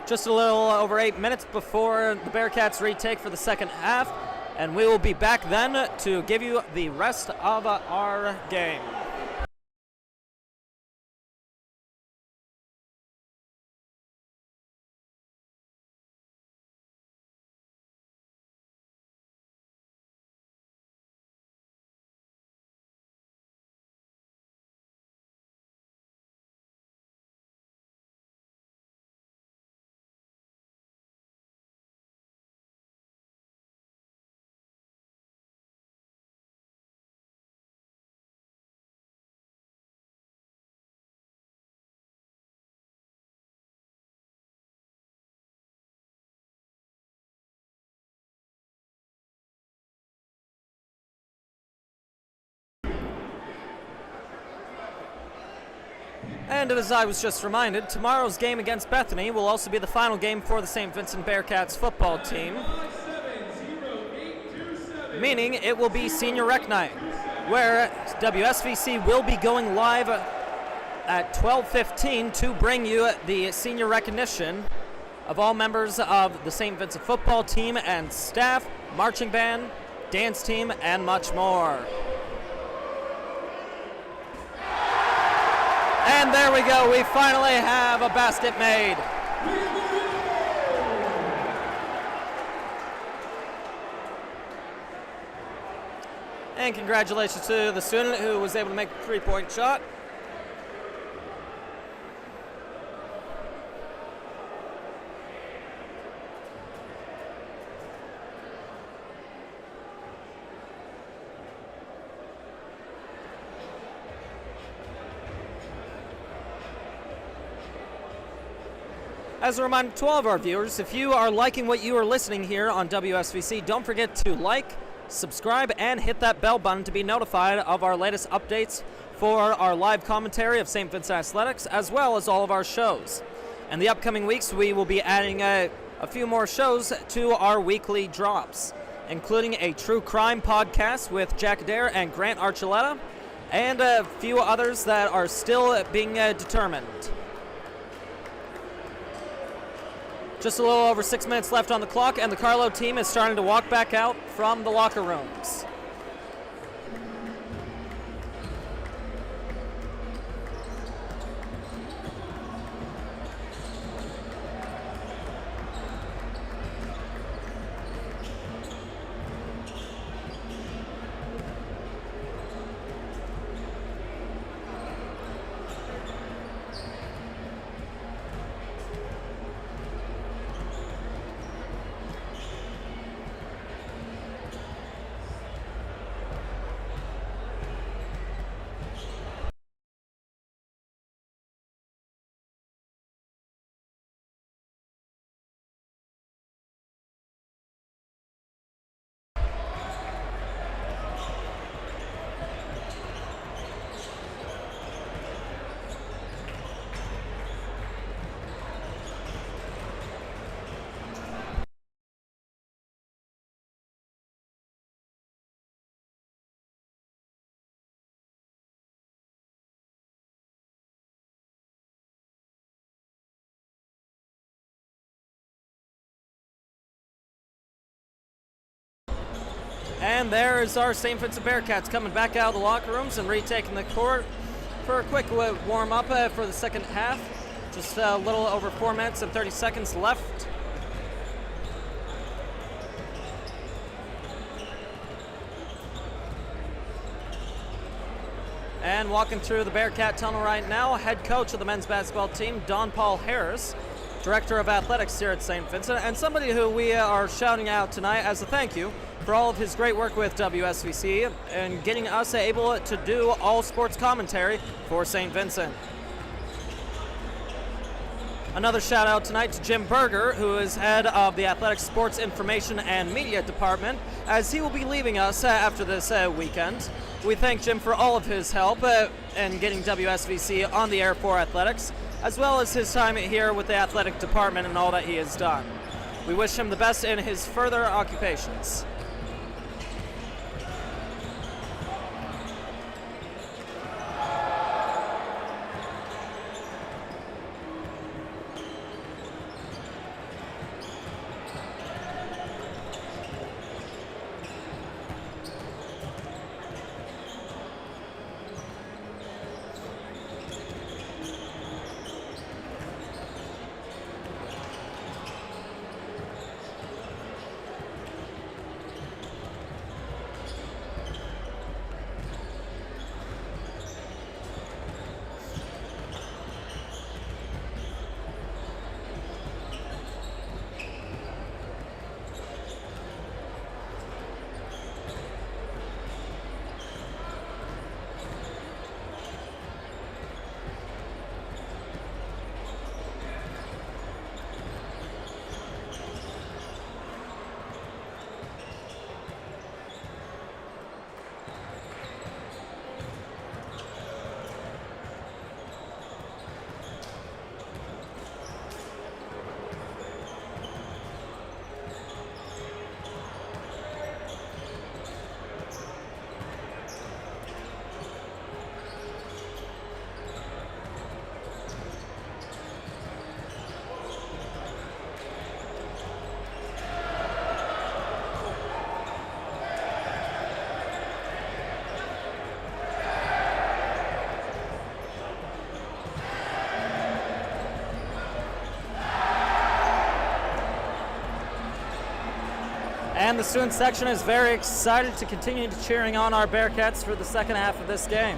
Just a little over 8 minutes before the Bearcats retake for the second half, and we will be back then to give you the rest of our game. And as I was just reminded, tomorrow's game against Bethany will also be the final game for the St. Vincent Bearcats football team, meaning it will be Senior Rec Night, where WSVC will be going live at 12:15 to bring you the senior recognition of all members of the St. Vincent football team and staff, marching band, dance team, and much more. And there we go, we finally have a basket made. And congratulations to the student who was able to make the three-point shot. As a reminder to all of our viewers, if you are liking what you are listening here on WSVC, don't forget to like, subscribe, and hit that bell button to be notified of our latest updates for our live commentary of St. Vincent Athletics, as well as all of our shows. In the upcoming weeks, we will be adding a few more shows to our weekly drops, including a true crime podcast with Jack Adair and Grant Archuleta, and a few others that are still being determined. Just a little over 6 minutes left on the clock, and the Carlow team is starting to walk back out from the locker rooms. And there is our St. Vincent Bearcats coming back out of the locker rooms and retaking the court for a quick warm-up for the second half. Just a little over 4 minutes and 30 seconds left. And walking through the Bearcat tunnel right now, head coach of the men's basketball team, Don Paul Harris, director of athletics here at St. Vincent, and somebody who we are shouting out tonight as a thank you for all of his great work with WSVC and getting us able to do all sports commentary for St. Vincent. Another shout out tonight to Jim Berger, who is head of the Athletics Sports Information and Media Department, as he will be leaving us after this weekend. We thank Jim for all of his help in getting WSVC on the air for athletics, as well as his time here with the athletic department and all that he has done. We wish him the best in his further occupations. And the student section is very excited to continue cheering on our Bearcats for the second half of this game.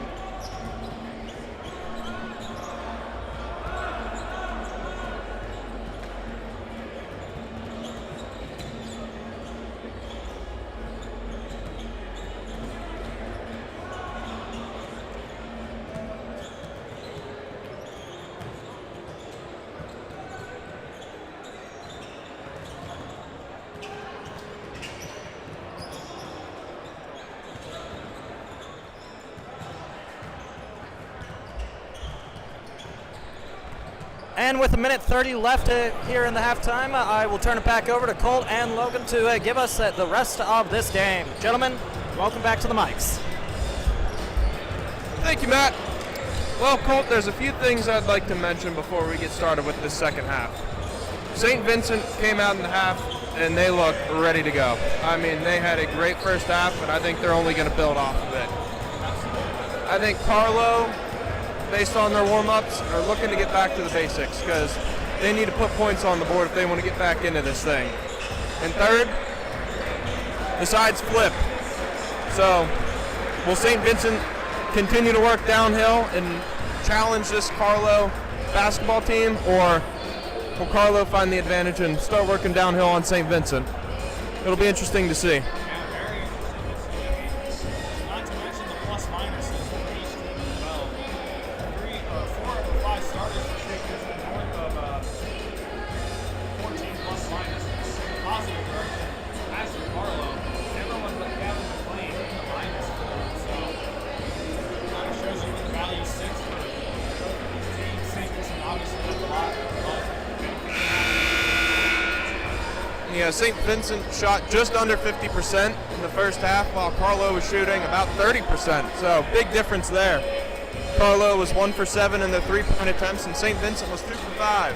And with 1:30 left here in the halftime, I will turn it back over to Colt and Logan to give us the rest of this game. Gentlemen, welcome back to the mics. Thank you, Matt. Well, Colt, there's a few things I'd like to mention before we get started with this second half. St. Vincent came out in the half, and they looked ready to go. I mean, they had a great first half, but I think they're only going to build off of it. I think Carlow, based on their warm-ups, are looking to get back to the basics because they need to put points on the board if they want to get back into this thing. And third, the sides flip. So will St. Vincent continue to work downhill and challenge this Carlow basketball team, or will Carlow find the advantage and start working downhill on St. Vincent? It'll be interesting to see. Yeah, St. Vincent shot just under 50% in the first half, while Carlow was shooting about 30%. So big difference there. Carlow was 1 for 7 in their three-point attempts, and St. Vincent was 2 for 5.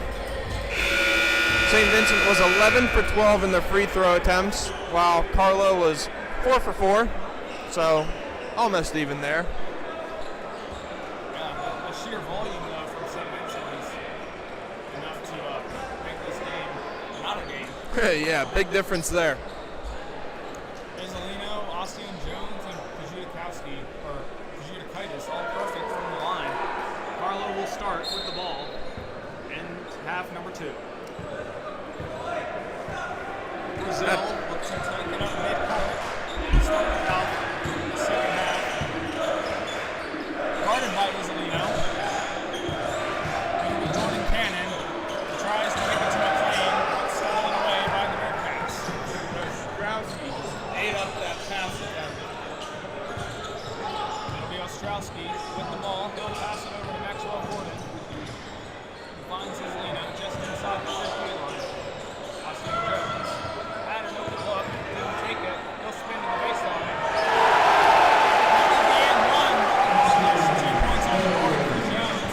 St. Vincent was 11 for 12 in their free throw attempts, while Carlow was 4 for 4. So almost even there. Yeah, the sheer volume from St. Vincent is enough to make this game not a game. Yeah, big difference there. Isolino, Austin Jones, and Kajudakaitis all perfect from the line. Carlow will start with the ball in half number 2. Brazil looks to take it up mid-court. Start out the second half. Guarded by Isolino. Going to be Jordan Cannon. Tries to make it to the lane. Stolen away by the Bearcats. Ostrowski ate up that pass attempt. It'll be Ostrowski with the ball. He'll pass it over to Maxwell Gordon. He finds Isolino just inside the 3-point line. Austin Jones had an open look. Didn't take it. He'll spin to the baseline. And one. There's 2 points on the board for Jones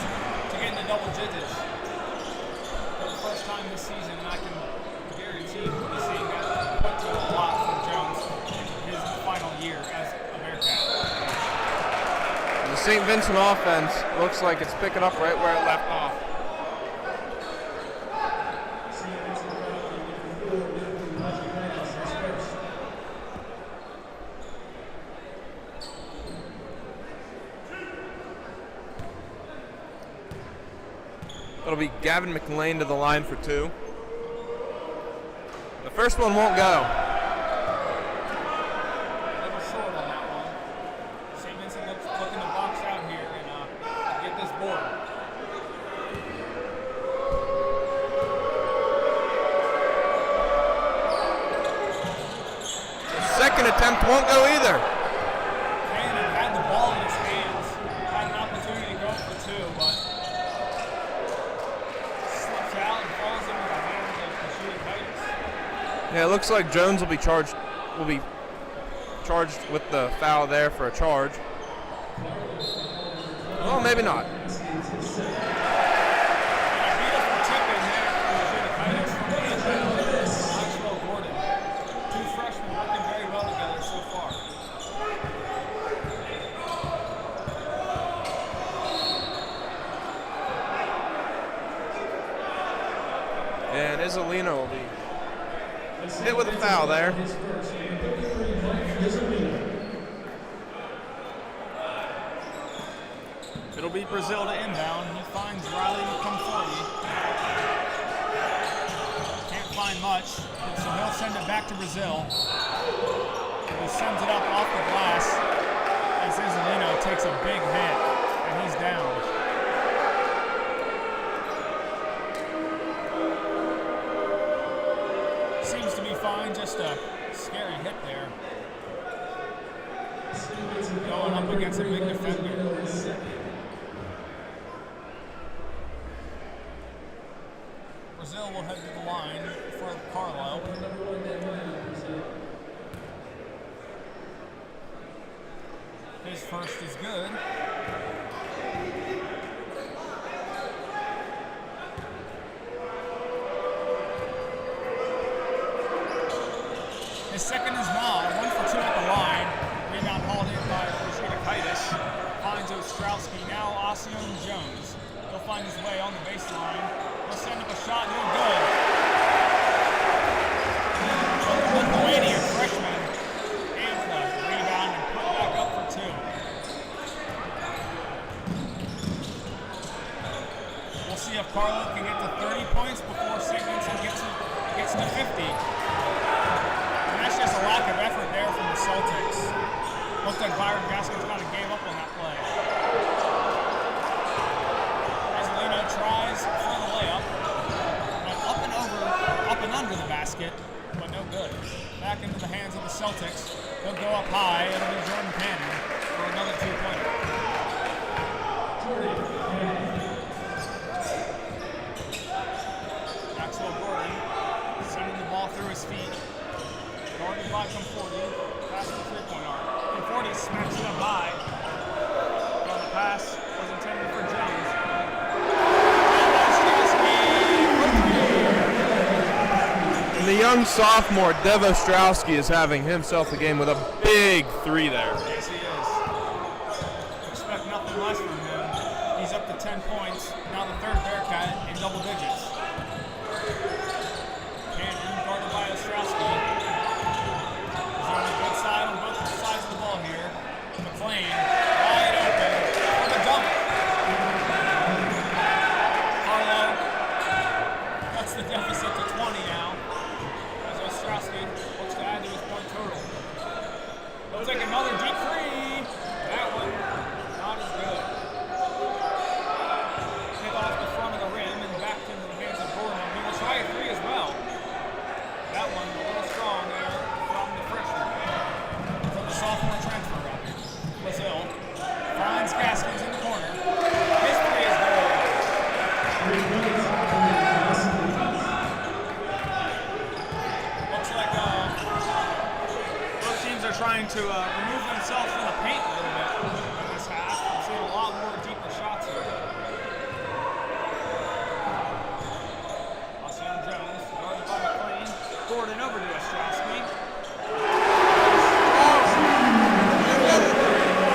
to get into double digits. For the first time this season, and I can guarantee we'll be seeing that put to a lot from Jones in his final year as a Bearcat. The St. Vincent offense looks like it's picking up right where it left off. It'll be Gavin McLean to the line for 2. The first one won't go. A little short on that one. St. Vincent looking to box out here and get this board. The second attempt won't go either. Cannon had the ball in his hands, had an opportunity to go for 2, but slips out and falls into the hands of Kajudakaitis. Yeah, it looks like Jones will be charged with the foul there for a charge. Well, maybe not. A beautiful tip in there for Kajudakaitis from the inbound. Maxwell Gordon. 2 freshmen working very well together so far. And Isolino will be hit with a foul there. It'll be Brazil to inbound. He finds Riley McComforty. Can't find much, so he'll send it back to Brazil. He sends it up off the glass as Isolino takes a big hit, and he's down. Seems to be fine, just a scary hit there. Going up against a big defender. Brazil will head to the line for Carlow. His first is good. His second is not. 1 for 2 at the line. Rebound hauled in by Rashida. Finds Ostrowski. Now Ossian Jones. He'll find his way on the baseline. He'll send up a shot. No good. Lithuanian freshman. And the rebound and put back up for 2. We'll see if Carlow can get to 30 points before St. Vincent gets to 50. That's just a lack of effort there from the Celtics. Looks like Byron Gaskins kind of gave up on that play. Azzolino tries for the layup. Went up and under the basket, but no good. Back into the hands of the Celtics. They'll go up high. It'll be Jordan Cannon for another 2-pointer. Maxwell Gordon sending the ball through his feet. Guarded by Conforti, pass to the 3-point arc. Conforti smacks it up high. But the pass was intended for Jones. And the young sophomore, Dev Ostrowski, is having himself a game with a big 3 there. Yes, he is. Expect nothing less from him. He's up to 10 points. Now the third Bearcat in double digits. Cannon guarded by Ostrowski. On the good side, on both sides of the ball here. McLean, wide open for the dunk. Carlow cuts the deficit to 20 now, as Ostrowski looks to add to his point total. He'll take another deep 3. That one, not as good. Hit off the front of the rim and back into the hands of Gordon. He will try a 3 as well. That one a little strong there from the freshman. From the sophomore transfer rather. Brazil finds Gaskins in the corner. His 3 is good. Looks like both teams are trying to remove themselves from the paint a little bit in this half. I'm seeing a lot more deeper shots here. Ossian Jones, guarded by McLean. Gordon over to Ostrowski.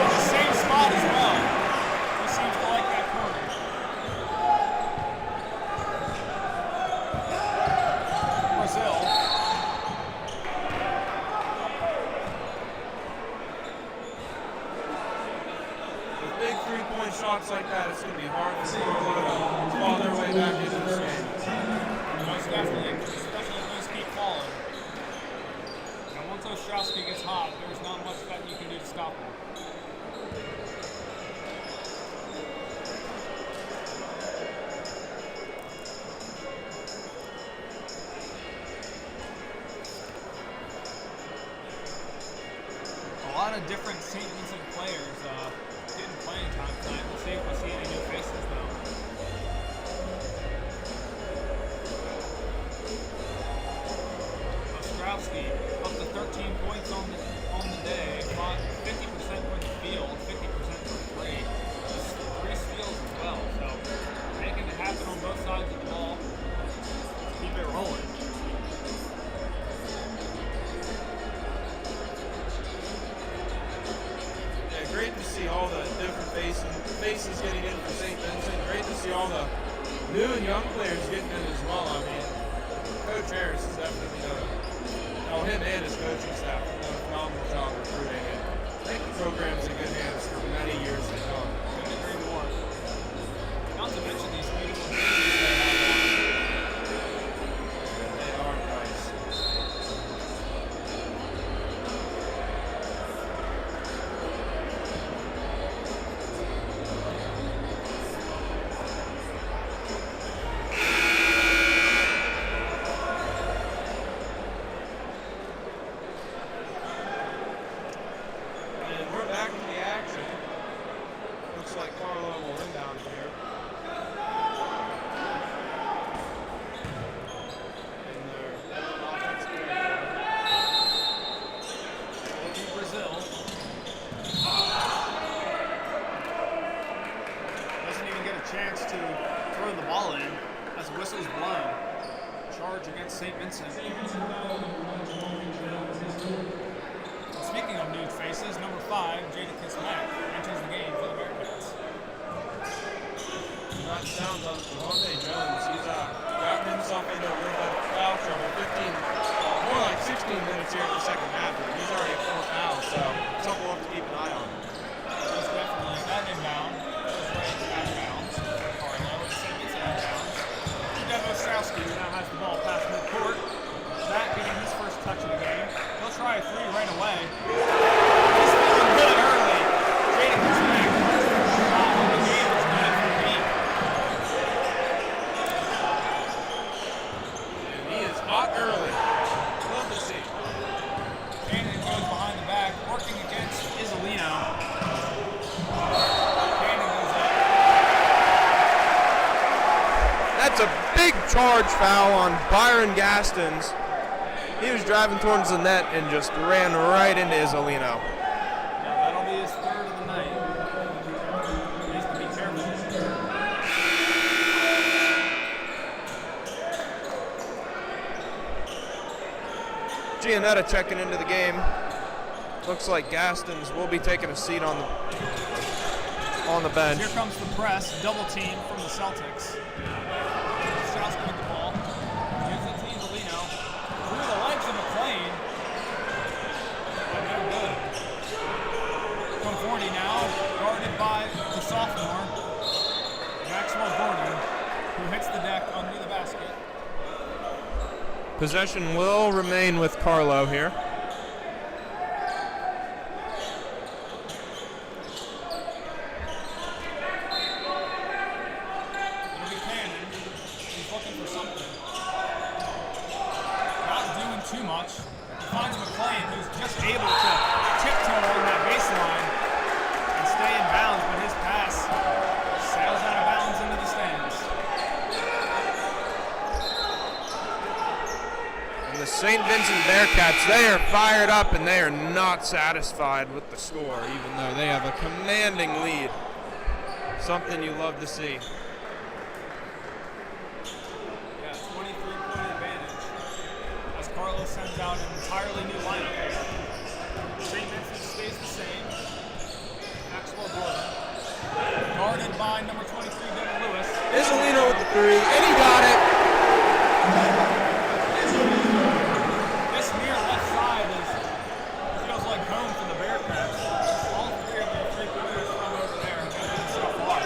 The same spot as well. He seems to like that corner. Brazil. With big 3-point shots like that, it's going to be hard for Carlow to claw their way back into this game. Most definitely, especially if those keep falling. And once Ostrowski gets hot, there's not much that you can do to stop him. A lot of different St. Vincent players getting playing time tonight. We'll see if we see any new faces though. Ostrowski up to 13 points on the day, 50% from the field, 50% from 3. Just 3 steals as well, so making it happen on both sides of the ball. Keep it rolling. Yeah, great to see all the different faces getting in for St. Vincent. Great to see all the new and young players getting in as well. I mean, Coach Harris is definitely him and his coaching staff have done a phenomenal job recruiting, and I think the program's in good hands for many years to come. Couldn't agree more. Not to mention these beautiful jerseys they have on. They are nice. Back in the action. Looks like Carlow will inbound here. throw the ball in as the whistle's blown. Charge against St. Vincent. Speaking of new faces, number 5, Jadakiss Mack, enters the game for the Bearcats. Not down on Devontae Jones. He's gotten himself into a little bit of foul trouble. 15, more like 16 minutes here in the second half. He's already at 4 fouls, so something we'll have to keep an eye on. Most definitely. That inbound is right out of bounds. Carlow and St. Vincent out of bounds. Devin Ostrowski now has the ball past midcourt. Matt getting his first touch of the game. He'll try a 3 right away. He's feeling good early. Jadakiss Mack, shot on the game is good from deep. And he is hot early. Love to see. Cannon goes behind the back, working against Isolino. Cannon goes up. That's a big charge foul on Byron Gastons. He was driving towards the net and just ran right into Isolino. Now that'll be his 3rd of the night. He needs to be careful. Giannetta checking into the game. Looks like Gastons will be taking a seat on the bench. Here comes the press, double team from the Celtics. Ostrowski with the ball. Gives it to Isolino. Through the legs of McLean. But no good. Conforti now, guarded by the sophomore, Maxwell Gordon, who hits the deck under the basket. Possession will remain with Carlow here. It'll be Cannon. He's looking for something. Not doing too much. He finds McLean, who's just able to tiptoe on that baseline and stay in bounds, but his pass sails out of bounds into the stands. And the St. Vincent Bearcats, they are fired up and they are not satisfied with the score, even though they have a commanding lead. Something you love to see. Yeah, 23-point advantage as Carlow sends out an entirely new lineup. St. Vincent stays the same. Maxwell Gordon. Guarded by number 23, Devin Lewis. Isolino with the 3, and he got it. This near left side feels like home for the Bearcats. All 3 of their 3-pointers from over there have been so far.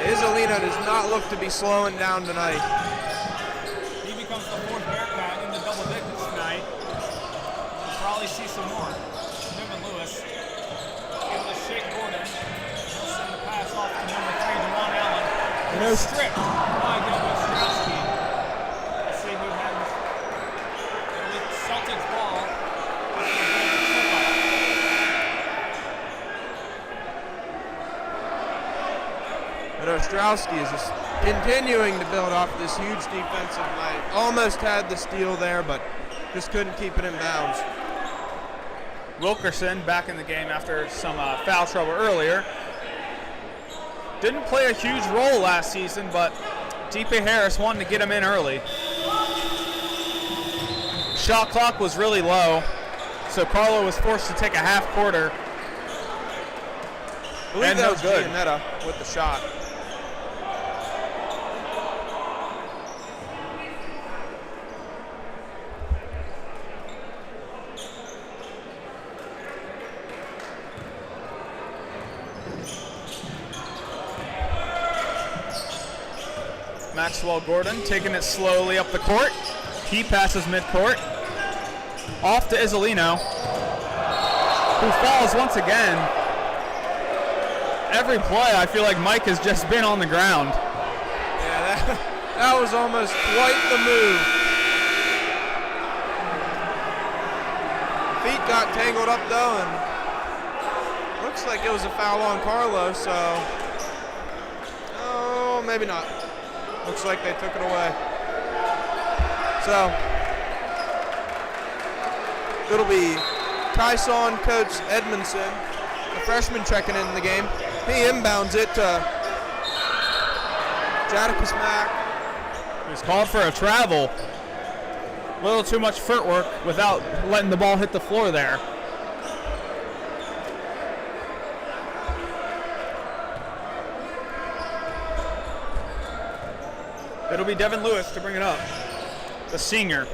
Isolino does not look to be slowing down tonight. He becomes the 4th Bearcat in the double digits tonight. We'll probably see some more. Devin Lewis able to shake Gordon. He'll send the pass off to number 3, DeJuan Allen. No Stripped by Devin Ostrowski. Let's see who has the Celtics ball. And Ostrowski is just continuing to build off this huge defensive night. Almost had the steal there, but just couldn't keep it in bounds. Wilkerson back in the game after some foul trouble earlier. Didn't play a huge role last season, but D.P. Harris wanted to get him in early. Shot clock was really low, so Carlow was forced to take a half quarter. I believe And that no was good. Giannetta with the shot. Maxwell Gordon taking it slowly up the court. He passes midcourt. Off to Isolino, who falls once again. Every play, I feel like Mike has just been on the ground. Yeah, that was almost quite the move. Feet got tangled up though, and looks like it was a foul on Carlow, so oh, maybe not. Looks like they took it away. So it'll be Tyson Coach Edmondson, the freshman, checking in the game. He inbounds it to Jadakiss Mack. He's called for a travel. A little too much footwork without letting the ball hit the floor there. It'll be Devin Lewis to bring it up, the senior.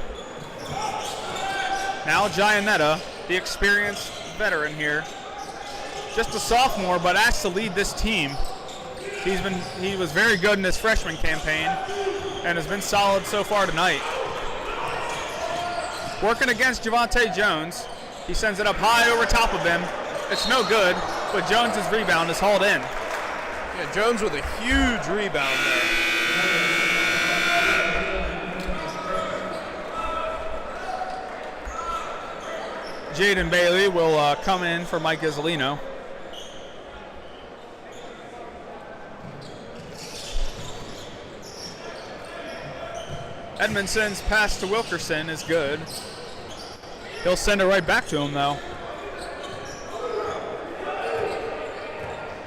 Now Giannetta, the experienced veteran here. Just a sophomore, but asked to lead this team. He was very good in his freshman campaign and has been solid so far tonight. Working against Javante Jones. He sends it up high over top of him. It's no good, but Jones's rebound is hauled in. Yeah, Jones with a huge rebound there. Jaden Bailey will come in for Mike Isolino. Edmondson's pass to Wilkerson is good. He'll send it right back to him, though.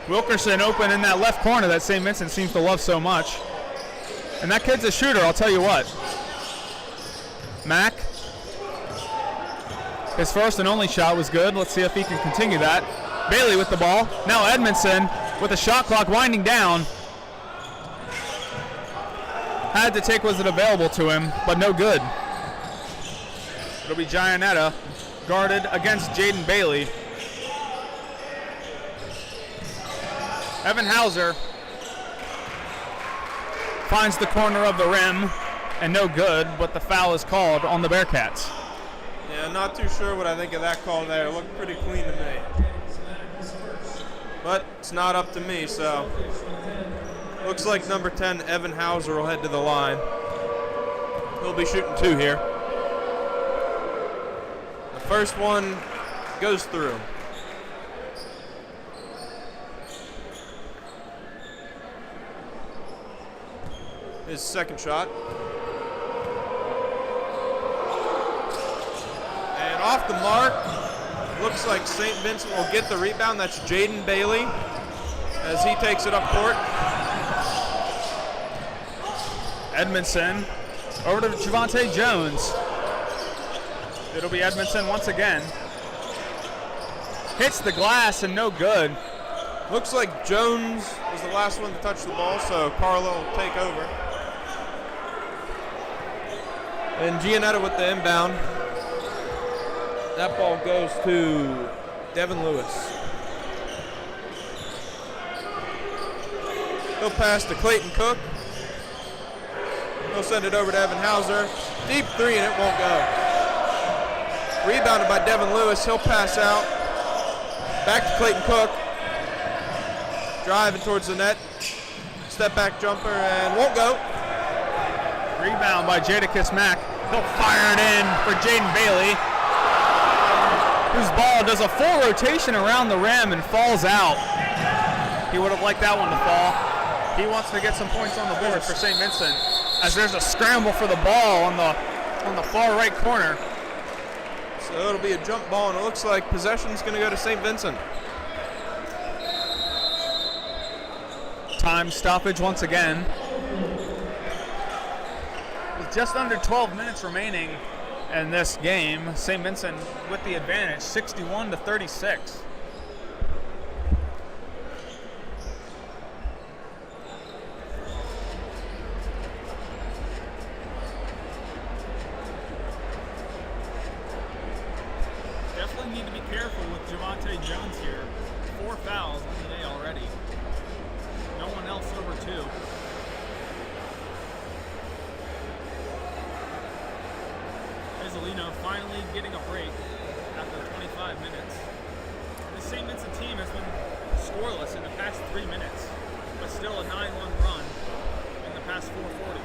Wilkerson open in that left corner that St. Vincent seems to love so much. And that kid's a shooter, I'll tell you what. Mack. His first and only shot was good. Let's see if he can continue that. Bailey with the ball. Now Edmondson with the shot clock winding down. Had to take was it available to him, but no good. It'll be Giannetta guarded against Jaden Bailey. Evan Hauser finds the corner of the rim and no good, but the foul is called on the Bearcats. Yeah, not too sure what I think of that call there. It looked pretty clean to me. But it's not up to me, so looks like number 10, Evan Hauser, will head to the line. He'll be shooting 2 here. The first one goes through. His second shot. And off the mark, looks like St. Vincent will get the rebound. That's Jaden Bailey as he takes it up court. Edmondson over to Javante Jones. It'll be Edmondson once again. Hits the glass and no good. Looks like Jones was the last one to touch the ball, so Carlow will take over. And Giannetta with the inbound. That ball goes to Devin Lewis. He'll pass to Clayton Cook. He'll send it over to Evan Hauser. Deep 3 and it won't go. Rebounded by Devin Lewis. He'll pass out. Back to Clayton Cook. Driving towards the net. Step back jumper and won't go. Rebound by Jadakiss Mack. He'll fire it in for Jaden Bailey, whose ball does a full rotation around the rim and falls out. He would have liked that one to fall. He wants to get some points on the board for St. Vincent, as there's a scramble for the ball on the far right corner. So it'll be a jump ball, and it looks like possession's going to go to St. Vincent. Time stoppage once again. With just under 12 minutes remaining in this game, St. Vincent with the advantage, 61-36. Definitely need to be careful with Javante Jones here. 4 fouls in the day already. No one else over 2. Isolino finally getting a break after 25 minutes. The St. Vincent team has been scoreless in the past 3 minutes, but still a 9-1 run in the past 4:40.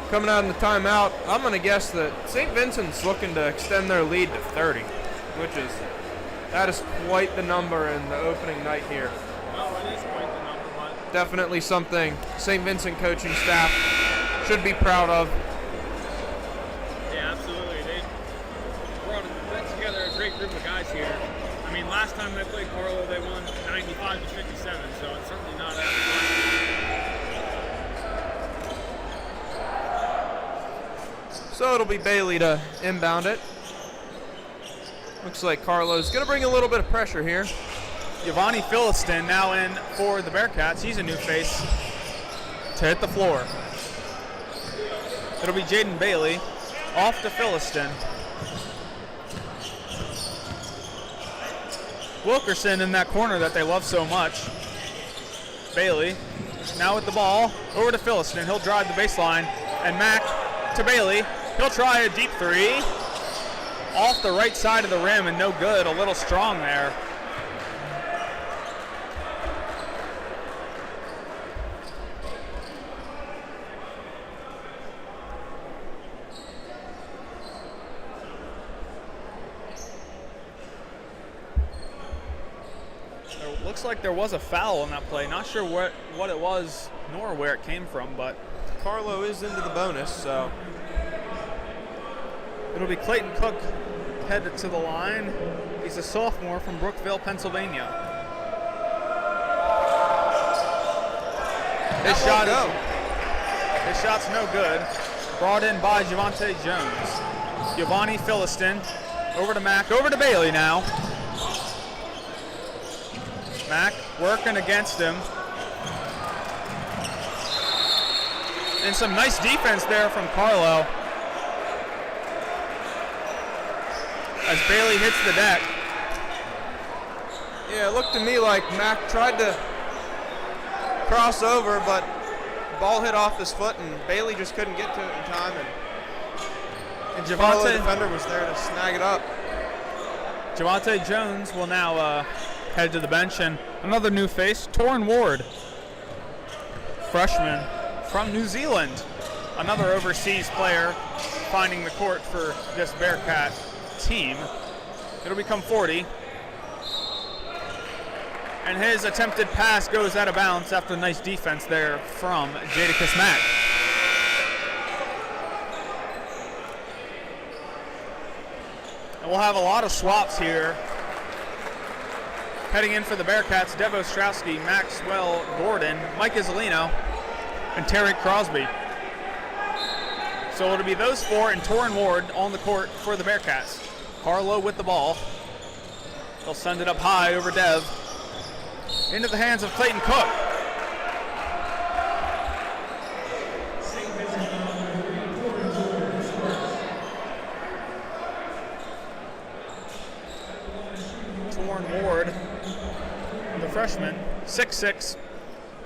Coming out in the timeout, I'm going to guess that St. Vincent's looking to extend their lead to 30, that is quite the number in the opening night here. Well, it is quite the number, but Definitely something St. Vincent coaching staff should be proud of. Yeah, absolutely. They put together a great group of guys here. I mean, last time they played Carlow, they won 95-57, so it's certainly not as much. So it'll be Bailey to inbound it. Looks like Carlow's going to bring a little bit of pressure here. Giovanni Philiston now in for the Bearcats. He's a new face to hit the floor. It'll be Jaden Bailey off to Philiston. Wilkerson in that corner that they love so much. Bailey now with the ball over to Philiston. He'll drive the baseline, and Mack to Bailey. He'll try a deep three off the right side of the rim and no good. A little strong there. Looks like there was a foul on that play. Not sure what it was nor where it came from, but Carlow is into the bonus, so it'll be Clayton Cook headed to the line. He's a sophomore from Brookville, Pennsylvania. His shot's no good. Brought in by Javante Jones. Giovanni Philiston over to Mack, over to Bailey now. Mack working against him. And some nice defense there from Carlow. As Bailey hits the deck. yeah, it looked to me like Mack tried to cross over, but the ball hit off his foot, and Bailey just couldn't get to it in time. And Carlow defender was there to snag it up. Javante Jones will now head to the bench, and another new face, Torrin Ward, freshman from New Zealand. Another overseas player finding the court for this Bearcat team. It'll become 40. And his attempted pass goes out of bounds after a nice defense there from Jadakiss Mack. And we'll have a lot of swaps here. Heading in for the Bearcats, Dev Ostrowski, Maxwell Gordon, Mike Isolino, and Terry Crosby. So it'll be those four and Torrin Ward on the court for the Bearcats. Carlow with the ball. They'll send it up high over Dev. Into the hands of Clayton Cook. Torrin Ward, the freshman, 6'6",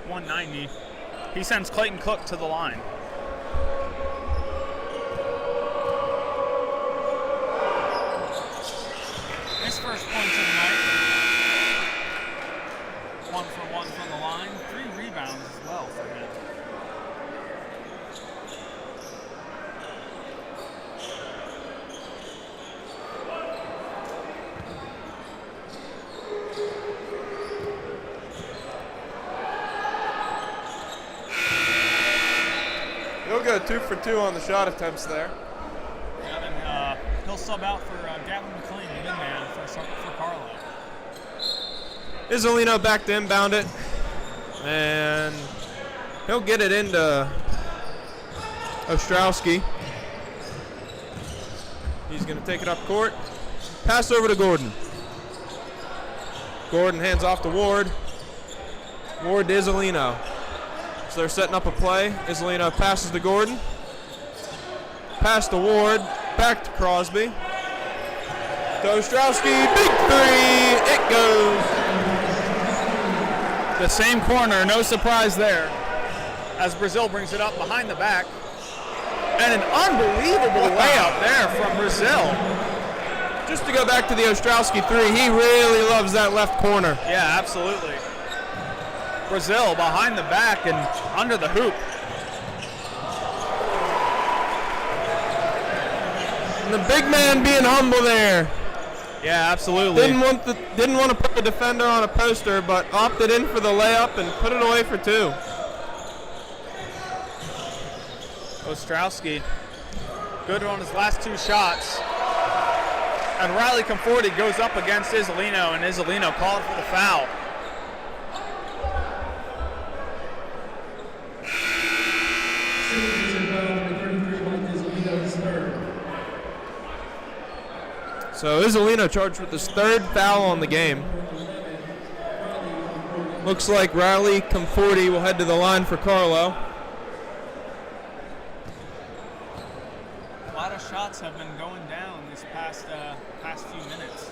190. He sends Clayton Cook to the line. His first points of the night. 1 for 1 from the line. 3 rebounds as well for him. He'll go 2 for 2 on the shot attempts there. Yeah, and he'll sub out for Gavin McLean, the big man, for Carlow. Isolino back to inbound it, and he'll get it into Ostrowski. He's going to take it up court. Pass over to Gordon. Gordon hands off to Ward. Ward to Isolino. So they're setting up a play. Isolino passes to Gordon. Pass to Ward. Back to Crosby. To Ostrowski. Big three. It goes. The same corner, no surprise there. As Brazil brings it up behind the back. And an unbelievable layup there from Brazil. Just to go back to the Ostrowski three, he really loves that left corner. Yeah, absolutely. Brazil behind the back and under the hoop. And the big man being humble there. Yeah, absolutely. Didn't want to put the defender on a poster, but opted in for the layup and put it away for 2. Ostrowski, good on his last 2 shots. And Riley Conforti goes up against Isolino, and Isolino called for the foul. So Isolino charged with his 3rd foul on the game. Looks like Riley Conforti will head to the line for Carlow. A lot of shots have been going down this past few minutes,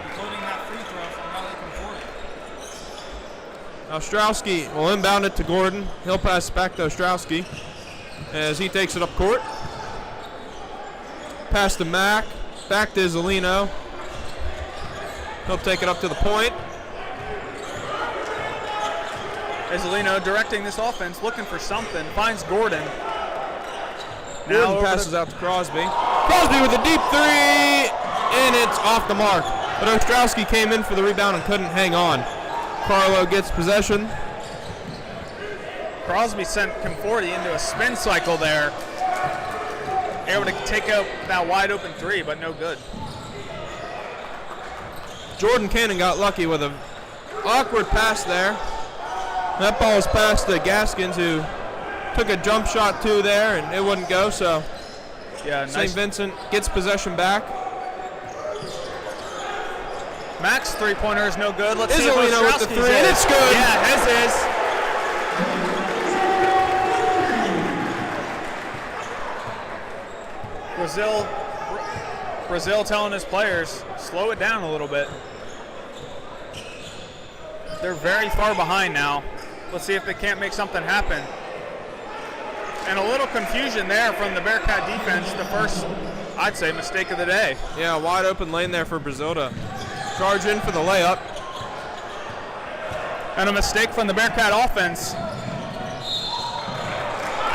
including that free throw from Riley Conforti. Ostrowski will inbound it to Gordon. He'll pass back to Ostrowski as he takes it up court. Pass to Mack. Back to Isolino. He'll take it up to the point. Isolino directing this offense, looking for something, finds Gordon. Gordon passes out to Crosby. Crosby with a deep 3, and it's off the mark. But Ostrowski came in for the rebound and couldn't hang on. Carlow gets possession. Crosby sent Conforti into a spin cycle there. Able to take out that wide open 3, but no good. Jordan Cannon got lucky with an awkward pass there. That ball was passed to Gaskins, who took a jump shot too there, and it wouldn't go. So yeah, St. Vincent gets possession back. Max 3-pointer is no good. Let's see if Isolino with the 3, is. and it's good. Yeah, his is. Brazil telling his players, slow it down a little bit. They're very far behind now. Let's see if they can't make something happen. And a little confusion there from the Bearcat defense, the first, I'd say, mistake of the day. Yeah, wide open lane there for Brazil to charge in for the layup. And a mistake from the Bearcat offense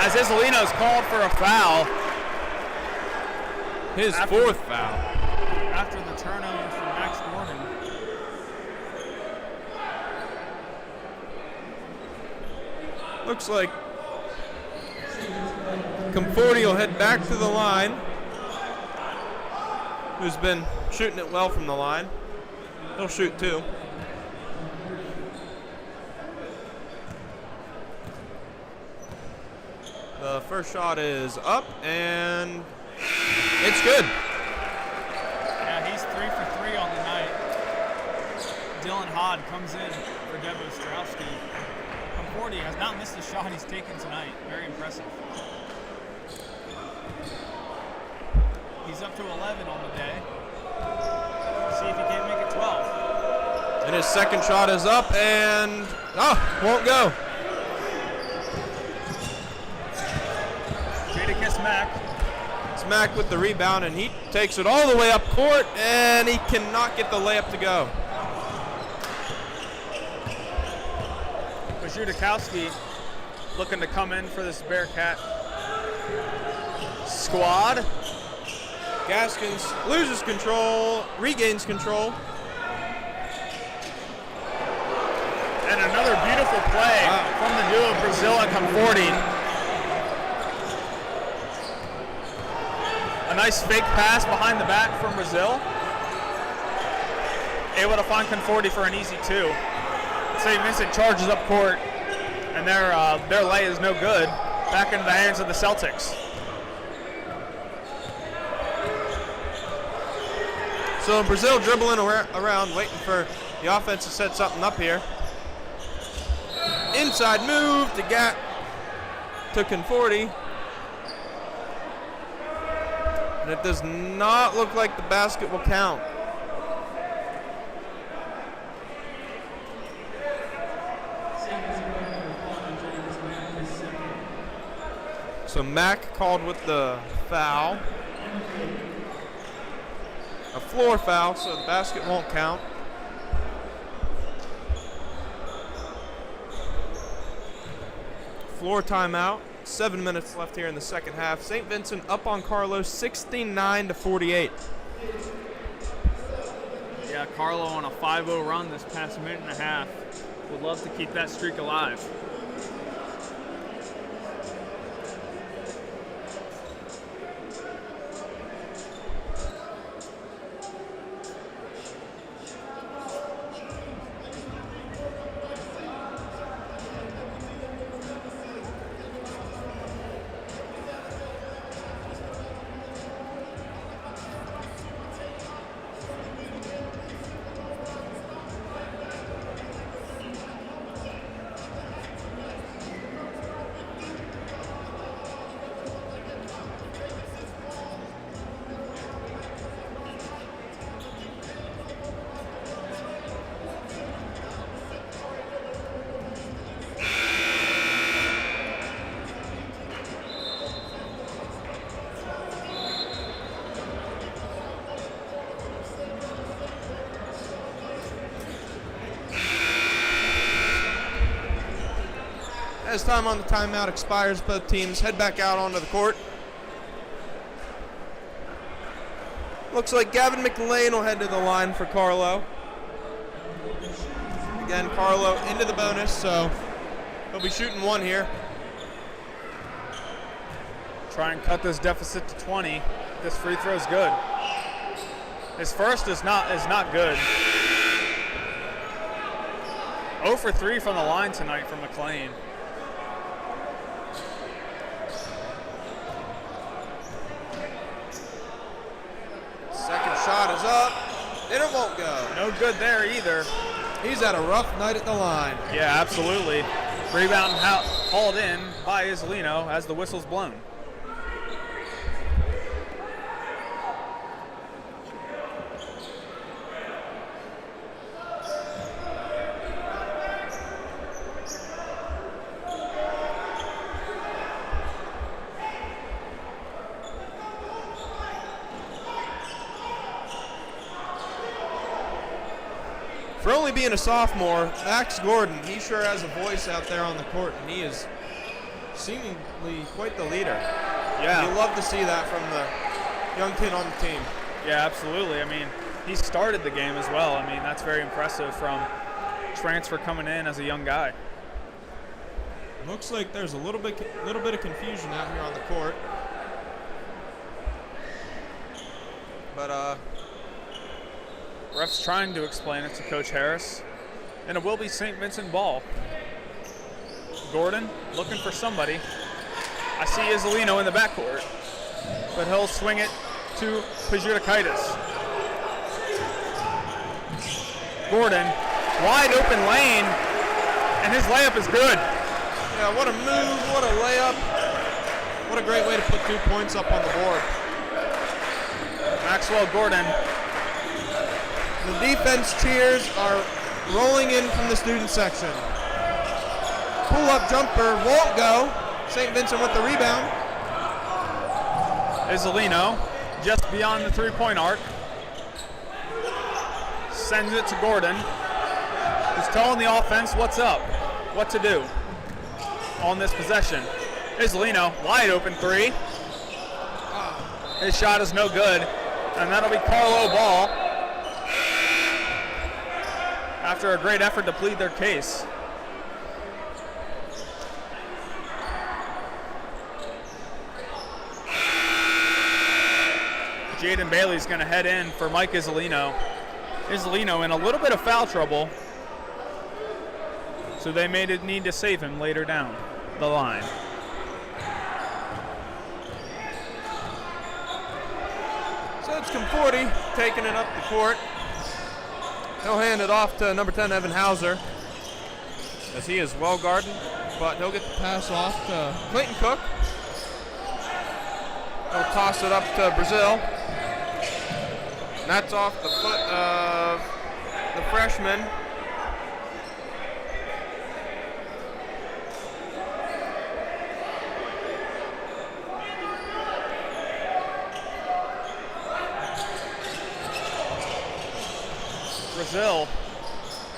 as Isolino's called for a foul. His 4th foul. After the turnover from Max Gordon. Looks like Conforti will head back to the line, who's been shooting it well from the line. He'll shoot 2. The first shot is up, and it's good. Yeah, he's 3 for 3 on the night. Dylan Hod comes in for Devo Ostrowski. Conforti has not missed a shot he's taken tonight. Very impressive. He's up to 11 on the day. See if he can't make it 12. And his second shot is up, and won't go. Jadakiss Mack. It's Mack with the rebound, and he takes it all the way up court, and he cannot get the layup to go. Judakowski looking to come in for this Bearcat squad. Gaskins loses control, regains control. And another beautiful play from the duo of Brazil and Conforti. A nice fake pass behind the back from Brazil. Able to find Conforti for an easy 2. St. Vincent charges up court, and their lay is no good. Back into the hands of the Celtics. So Brazil dribbling around, waiting for the offense to set something up here. Inside move to Conforti. And it does not look like the basket will count. So Mack called with the foul. A floor foul, so the basket won't count. Floor timeout. 7 minutes left here in the second half. St. Vincent up on Carlow 69-48. Yeah, Carlow on a 5-0 run this past minute and a half. Would love to keep that streak alive. As time on the timeout expires, both teams head back out onto the court. Looks like Gavin McLean will head to the line for Carlow. Again, Carlow into the bonus, so he'll be shooting one here. Try and cut this deficit to 20. This free throw is good. His first is not good. 0 for 3 from the line tonight from McLean. Second shot is up, and it won't go. No good there either. He's had a rough night at the line. Yeah, absolutely. Rebound hauled in by Isolino as the whistle's blown. For only being a sophomore, Max Gordon, he sure has a voice out there on the court, and he is seemingly quite the leader. Yeah. You love to see that from the young kid on the team. Yeah, absolutely. I mean, he started the game as well. I mean, that's very impressive from transfer coming in as a young guy. Looks like there's a little bit of confusion out here on the court. But ref's trying to explain it to Coach Harris, and it will be St. Vincent ball. Gordon looking for somebody. I see Isolino in the backcourt, but he'll swing it to Pajudakaitis. Gordon, wide open lane, and his layup is good. yeah, what a move, what a layup. What a great way to put 2 points up on the board. Maxwell Gordon. The defense cheers are rolling in from the student section. Pull-up jumper won't go. St. Vincent with the rebound. Isolino just beyond the three-point arc. Sends it to Gordon. He's telling the offense what's up, what to do on this possession. Isolino, wide open three. His shot is no good, and that'll be Carlow ball after a great effort to plead their case. Jaden Bailey's going to head in for Mike Isolino. Isolino in a little bit of foul trouble, so they may need to save him later down the line. So it's Conforti taking it up the court. He'll hand it off to number 10, Evan Hauser, as he is well guarded, but he'll get the pass off to Clayton Cook. He'll toss it up to Brazil. And that's off the foot of the freshman. Brazil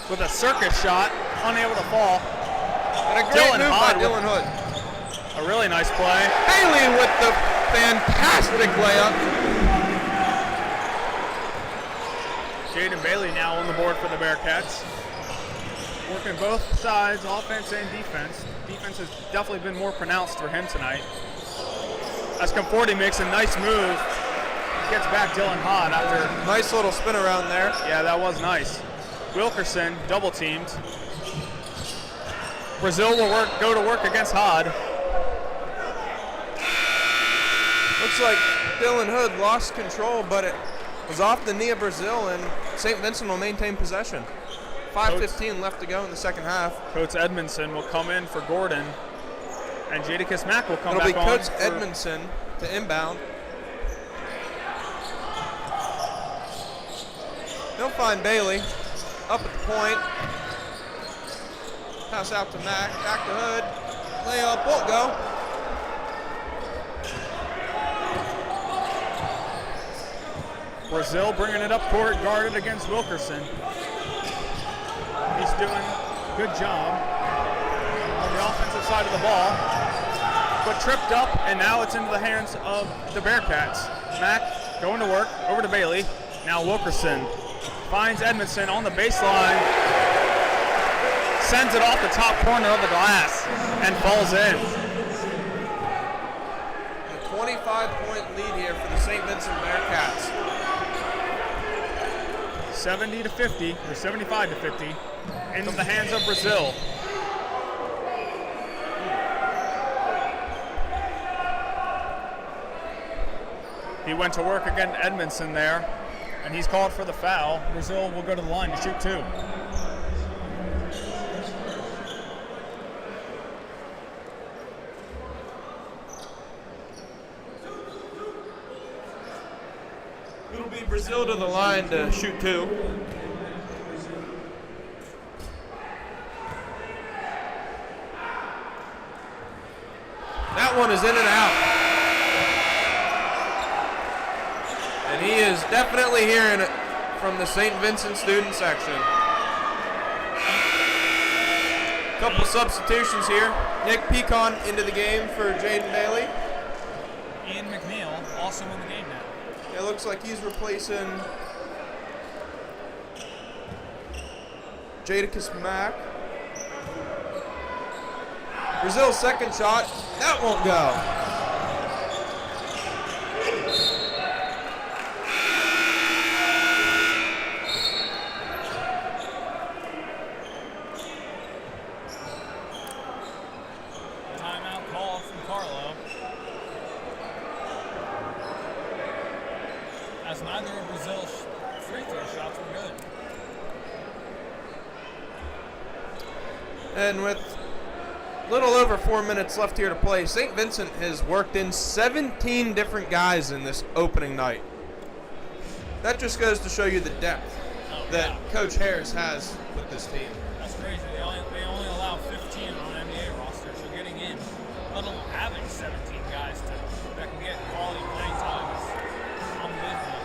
with a circus shot, unable to fall. And a great move by Dylan Hood. A really nice play. Haley with the fantastic layup. Jaden Bailey now on the board for the Bearcats. Working both sides, offense and defense. Defense has definitely been more pronounced for him tonight. As Conforti makes a nice move. Gets back Dylan Hod after. Nice little spin around there. Yeah, that was nice. Wilkerson double teamed. Brazil will go to work against Hod. Looks like Dylan Hood lost control, but it was off the knee of Brazil, and St. Vincent will maintain possession. 5:15 left to go in the second half. Coates Edmondson will come in for Gordon, and Jadakiss Mack will come back on. It'll be Coates Edmondson to inbound. He'll find Bailey up at the point. Pass out to Mack, back to Hood. Layup won't go. Brazil bringing it up court, guarded against Wilkerson. He's doing a good job on the offensive side of the ball, but tripped up, and now it's into the hands of the Bearcats. Mack going to work, over to Bailey. Now Wilkerson finds Edmondson on the baseline, sends it off the top corner of the glass, and falls in. A 25-point lead here for the St. Vincent Bearcats. 70 to 50, or 75 to 50, into the hands of Brazil. He went to work against Edmondson there, and he's called for the foul. Brazil will go to the line to shoot two. It'll be Brazil to the line to shoot two. That one is in and out. And he is definitely hearing it from the St. Vincent student section. Couple substitutions here. Nick Pecan into the game for Jaden Bailey. Ian McNeil also in the game now. It looks like he's replacing Jadakiss Mack. Brazil's second shot, that won't go. Timeout call from Carlow. As neither of Brazil's free throw shots were good. And with little over 4 minutes left here to play, St. Vincent has worked in 17 different guys in this opening night. That just goes to show you the depth that Coach Harris has with this team. That's crazy. They only allow 15 on NBA rosters, so getting in, let alone having 17 guys that can get quality playing time is unbelievable.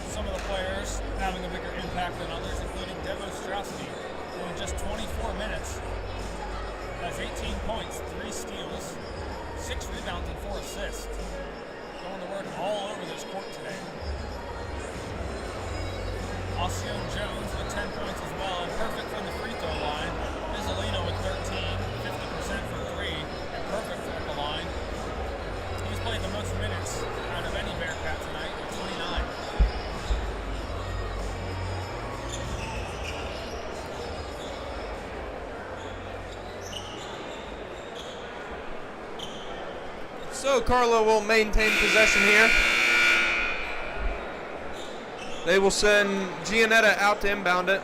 Some of the players having a bigger impact than others, including Devo Strowski, who in just 24 minutes has 18 points, 3 steals, 6 rebounds, and 4 assists. Going to work all over this court today. Osceon Jones with 10 points as well, and perfect from the free throw line. Isolino with 13, 50% from 3, and perfect at the line. He's played the most minutes out of any Bearcat tonight with 29. So Carlow will maintain possession here. They will send Gianetta out to inbound it.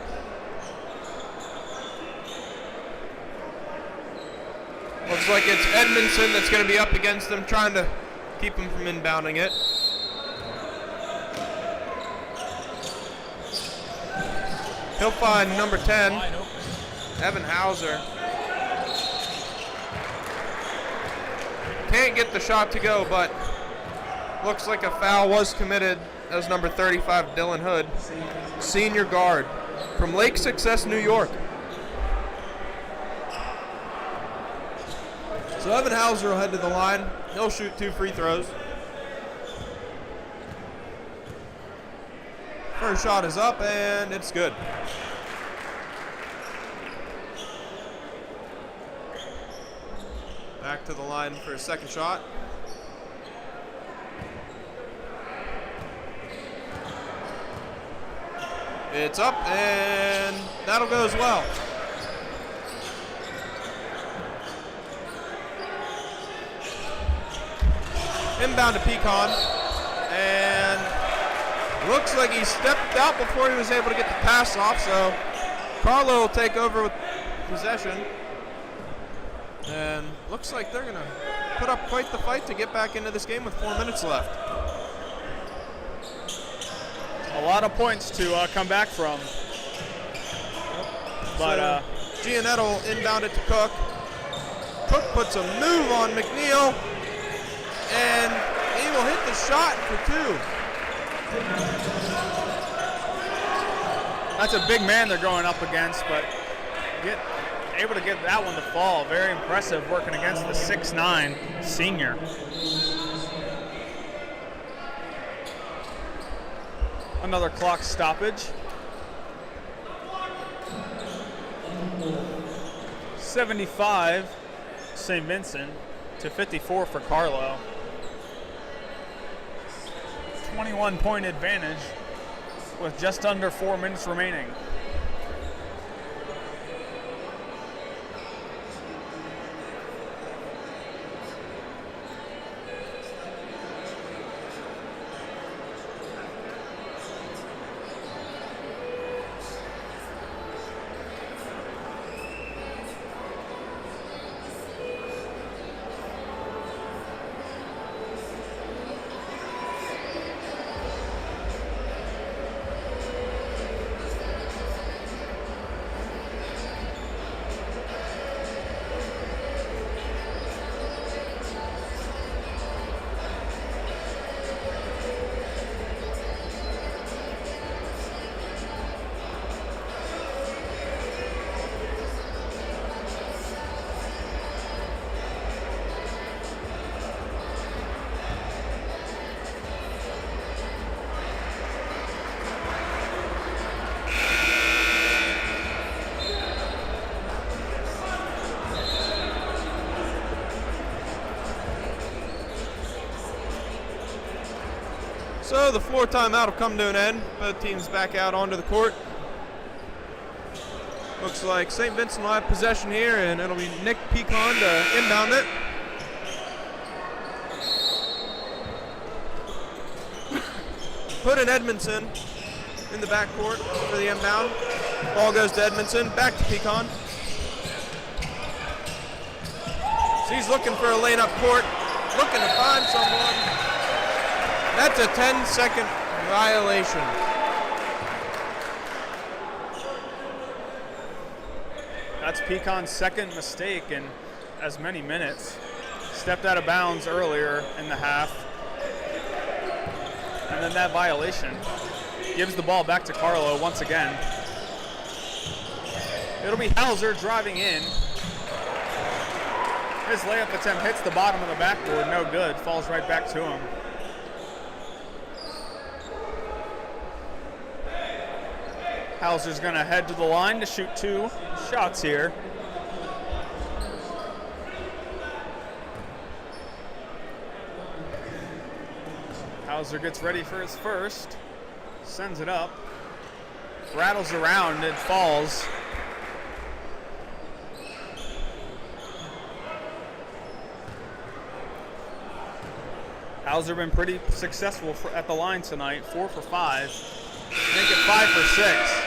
Looks like it's Edmondson that's going to be up against them, trying to keep him from inbounding it. He'll find number 10, Evan Hauser. Can't get the shot to go, but looks like a foul was committed as number 35, Dylan Hood, senior guard from Lake Success, New York. So Evan Hauser will head to the line. He'll shoot 2 free throws. First shot is up, and it's good. Back to the line for a second shot. It's up, and that'll go as well. Inbound to Pecan, and looks like he stepped out before he was able to get the pass off, so Carlow will take over with possession. And looks like they're going to put up quite the fight to get back into this game with 4 minutes left. A lot of points to come back from. But Giannetta will inbound it to Cook. Cook puts a move on McNeil, and he will hit the shot for 2. That's a big man they're going up against, but able to get that one to fall. Very impressive working against the 6'9" senior. Another clock stoppage. 75 St. Vincent to 54 for Carlow. 21-point advantage with just under 4 minutes remaining. So the floor timeout will come to an end. Both teams back out onto the court. Looks like St. Vincent will have possession here, and it'll be Nick Pecan to inbound it. Put in Edmondson in the backcourt for the inbound. Ball goes to Edmondson, back to Pecan. So he's looking for a lane up court, looking to find someone. That's a 10-second violation. That's Pecan's second mistake in as many minutes. Stepped out of bounds earlier in the half. And then that violation gives the ball back to Carlow once again. It'll be Hauser driving in. His layup attempt hits the bottom of the backboard, no good. Falls right back to him. Hauser's gonna head to the line to shoot 2 shots here. Hauser gets ready for his first, sends it up, rattles around and falls. Hauser been pretty successful at the line tonight, 4 for 5. Make it 5 for 6.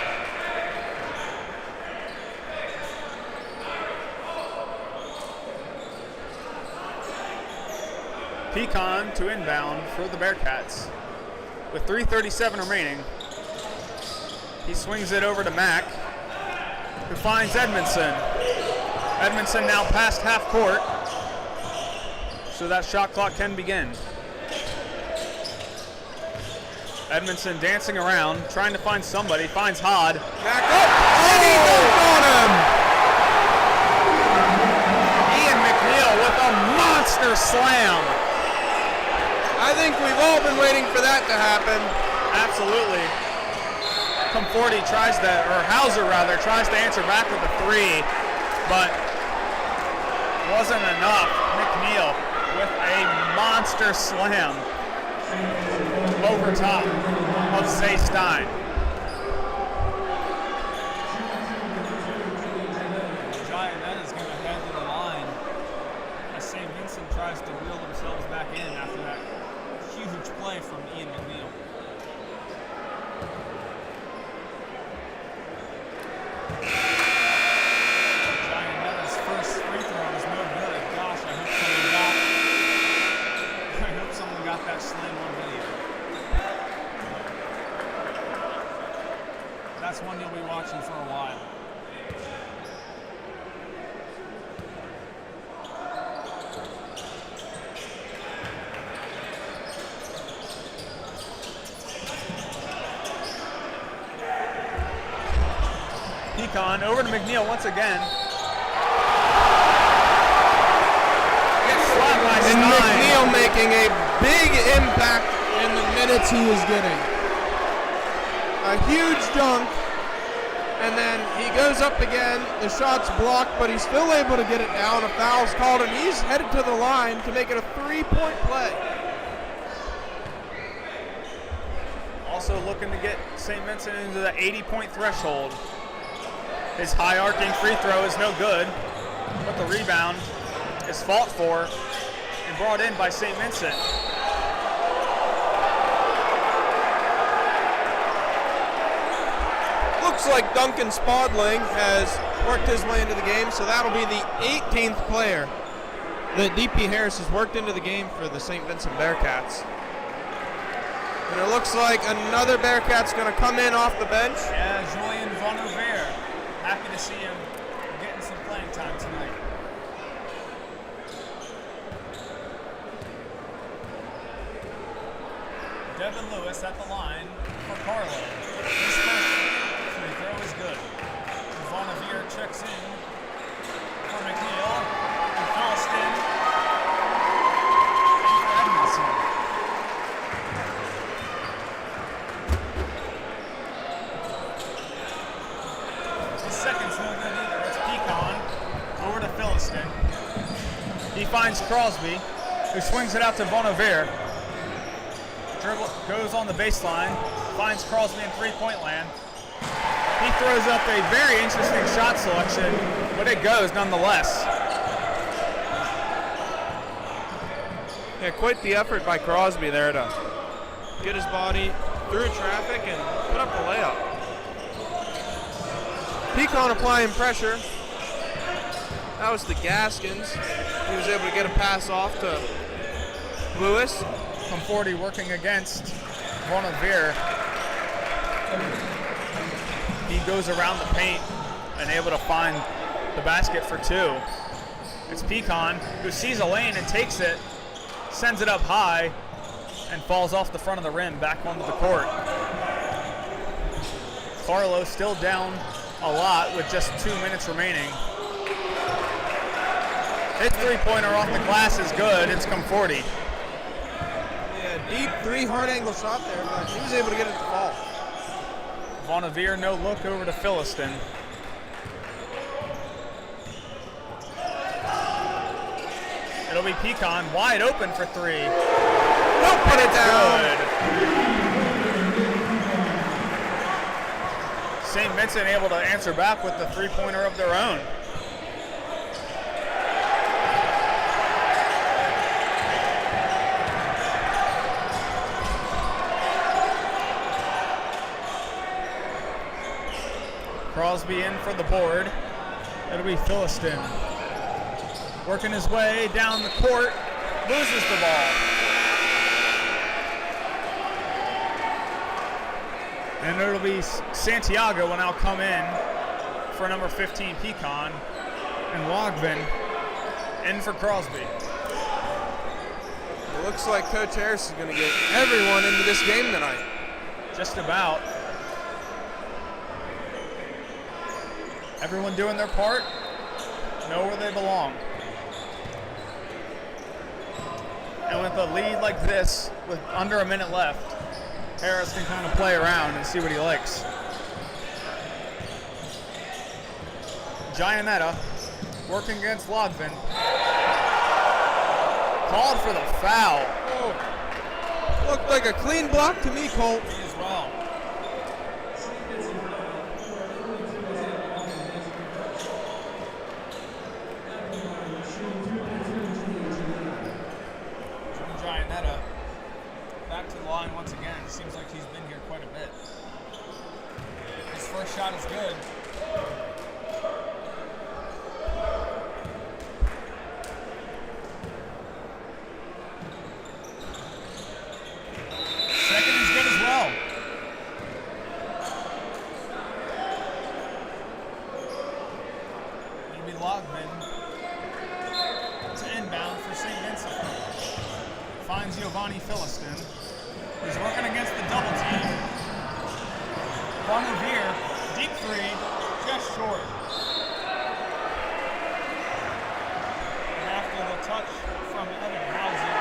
Pecan to inbound for the Bearcats. With 3:37 remaining, he swings it over to Mack, who finds Edmondson. Edmondson now past half court, so that shot clock can begin. Edmondson dancing around, trying to find somebody, finds Hod. Back up, and he dunked on him! Ian McNeil with a monster slam. I think we've all been waiting for that to happen. Absolutely. Conforti tries to, or Hauser rather, tries to answer back with a three, but wasn't enough. McNeil with a monster slam over top of Zay Stein. Giannetta's going to head to the line as St. Vincent tries to reel themselves back in after that huge play from Ian McNeil. Giannetta's first free throw is no good. Gosh, I hope someone got that slam on video. That's one you'll be watching for a while. Pecan over to McNeil once again. Gets slapped by And Stein. McNeil making a big impact in the minutes he is getting. A huge dunk, and then he goes up again. The shot's blocked, but he's still able to get it down. A foul's called, and he's headed to the line to make it a three-point play. Also looking to get St. Vincent into the 80-point threshold. His high arcing free throw is no good, but the rebound is fought for and brought in by St. Vincent. Looks like Duncan Spadling has worked his way into the game, so that'll be the 18th player that DP Harris has worked into the game for the St. Vincent Bearcats. And it looks like another Bearcat's going to come in off the bench. Yeah, Julian Von Rivere. Happy to see him getting some playing time tonight. Devin Lewis at the line for Carlow. His first free throw is good. Von Rivere checks in for McNeil and Philston and for Edmondson. Second's no good either. It's Pecan over to Philston. He finds Crosby, who swings it out to Bonavere. Dribble goes on the baseline, finds Crosby in three-point land. He throws up a very interesting shot selection, but it goes nonetheless. Yeah, quite the effort by Crosby there to get his body through traffic and put up the layup. Pecan applying pressure. That was the Gaskins. He was able to get a pass off to Lewis. Conforti working against Bonavere. He goes around the paint and able to find the basket for two. It's Pecan who sees a lane and takes it, sends it up high, and falls off the front of the rim back onto the court. Carlow still down a lot with just 2 minutes remaining. His three-pointer off the glass is good. It's Conforti. Yeah, deep three hard angle shot there, but he was able to get it to fall. Bonavere no look over to Philston. It'll be Pecan wide open for three. Don't put it down. Good. St. Vincent able to answer back with the three-pointer of their own. Crosby in for the board. It'll be Philston. Working his way down the court, loses the ball. And it'll be Santiago will now come in for number 15, Pecan, and Logvin in for Crosby. It looks like Coach Harris is going to get everyone into this game tonight. Just about. Everyone doing their part, know where they belong. And with a lead like this, with under a minute left, Harris can kind of play around and see what he likes. Giannetta working against Logvin. Called for the foul. Oh. Looked like a clean block to me, Colt. Me as well. Giannetta back to the line once again. Seems like he's been here quite a bit. His first shot is good. Second is good as well. It'll be Logman to inbound for St. Vincent. Finds Giovanni Philiston. He's working against the double team. Von Revere, deep three, just short. And after the touch from Evan Hauser.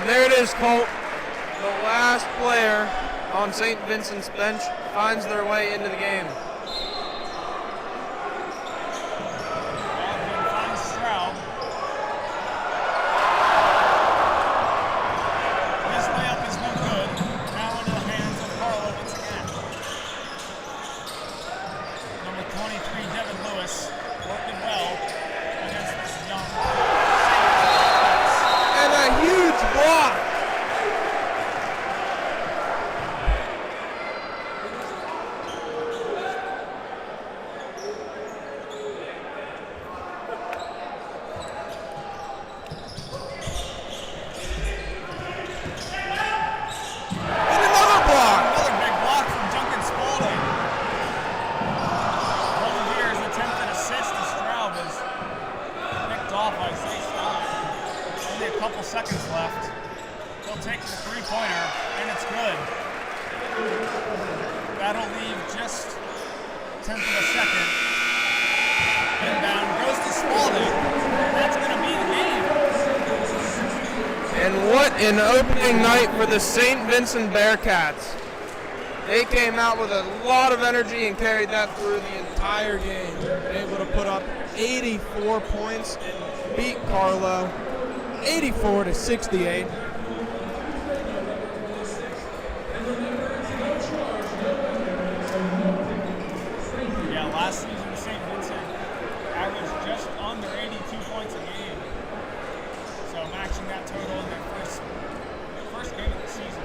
And there it is, Colt. The last player on St. Vincent's bench finds their way into the game. Seconds left. He'll take the three-pointer, and it's good. That'll leave just 1/10 of a second. Inbound goes to Spalding. That's going to be the game. And what an opening night for the St. Vincent Bearcats. They came out with a lot of energy and carried that through the entire game. Able to put up 84 points and beat Carlow 84-68. Yeah, last season St. Vincent averaged just under 82 points a game. So matching that total in their first game of the season.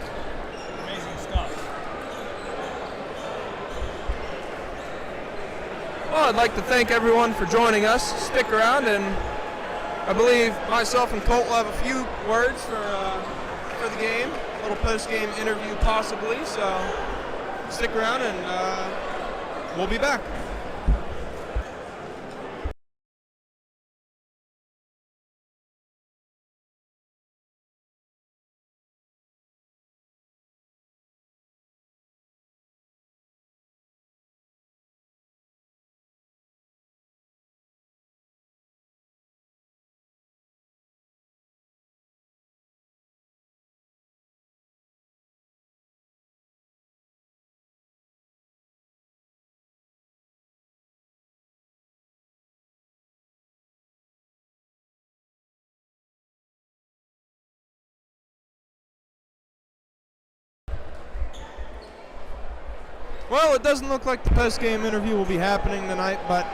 Amazing stuff. Well, I'd like to thank everyone for joining us. Stick around, and I believe myself and Colt will have a few words for the game. A little post-game interview possibly, so stick around and we'll be back. Well, it doesn't look like the post-game interview will be happening tonight, but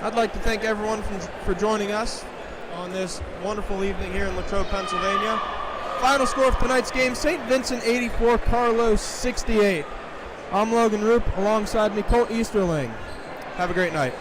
I'd like to thank everyone for joining us on this wonderful evening here in Latrobe, Pennsylvania. Final score of tonight's game, St. Vincent 84, Carlow 68. I'm Logan Roop, alongside me, Colt Easterling. Have a great night.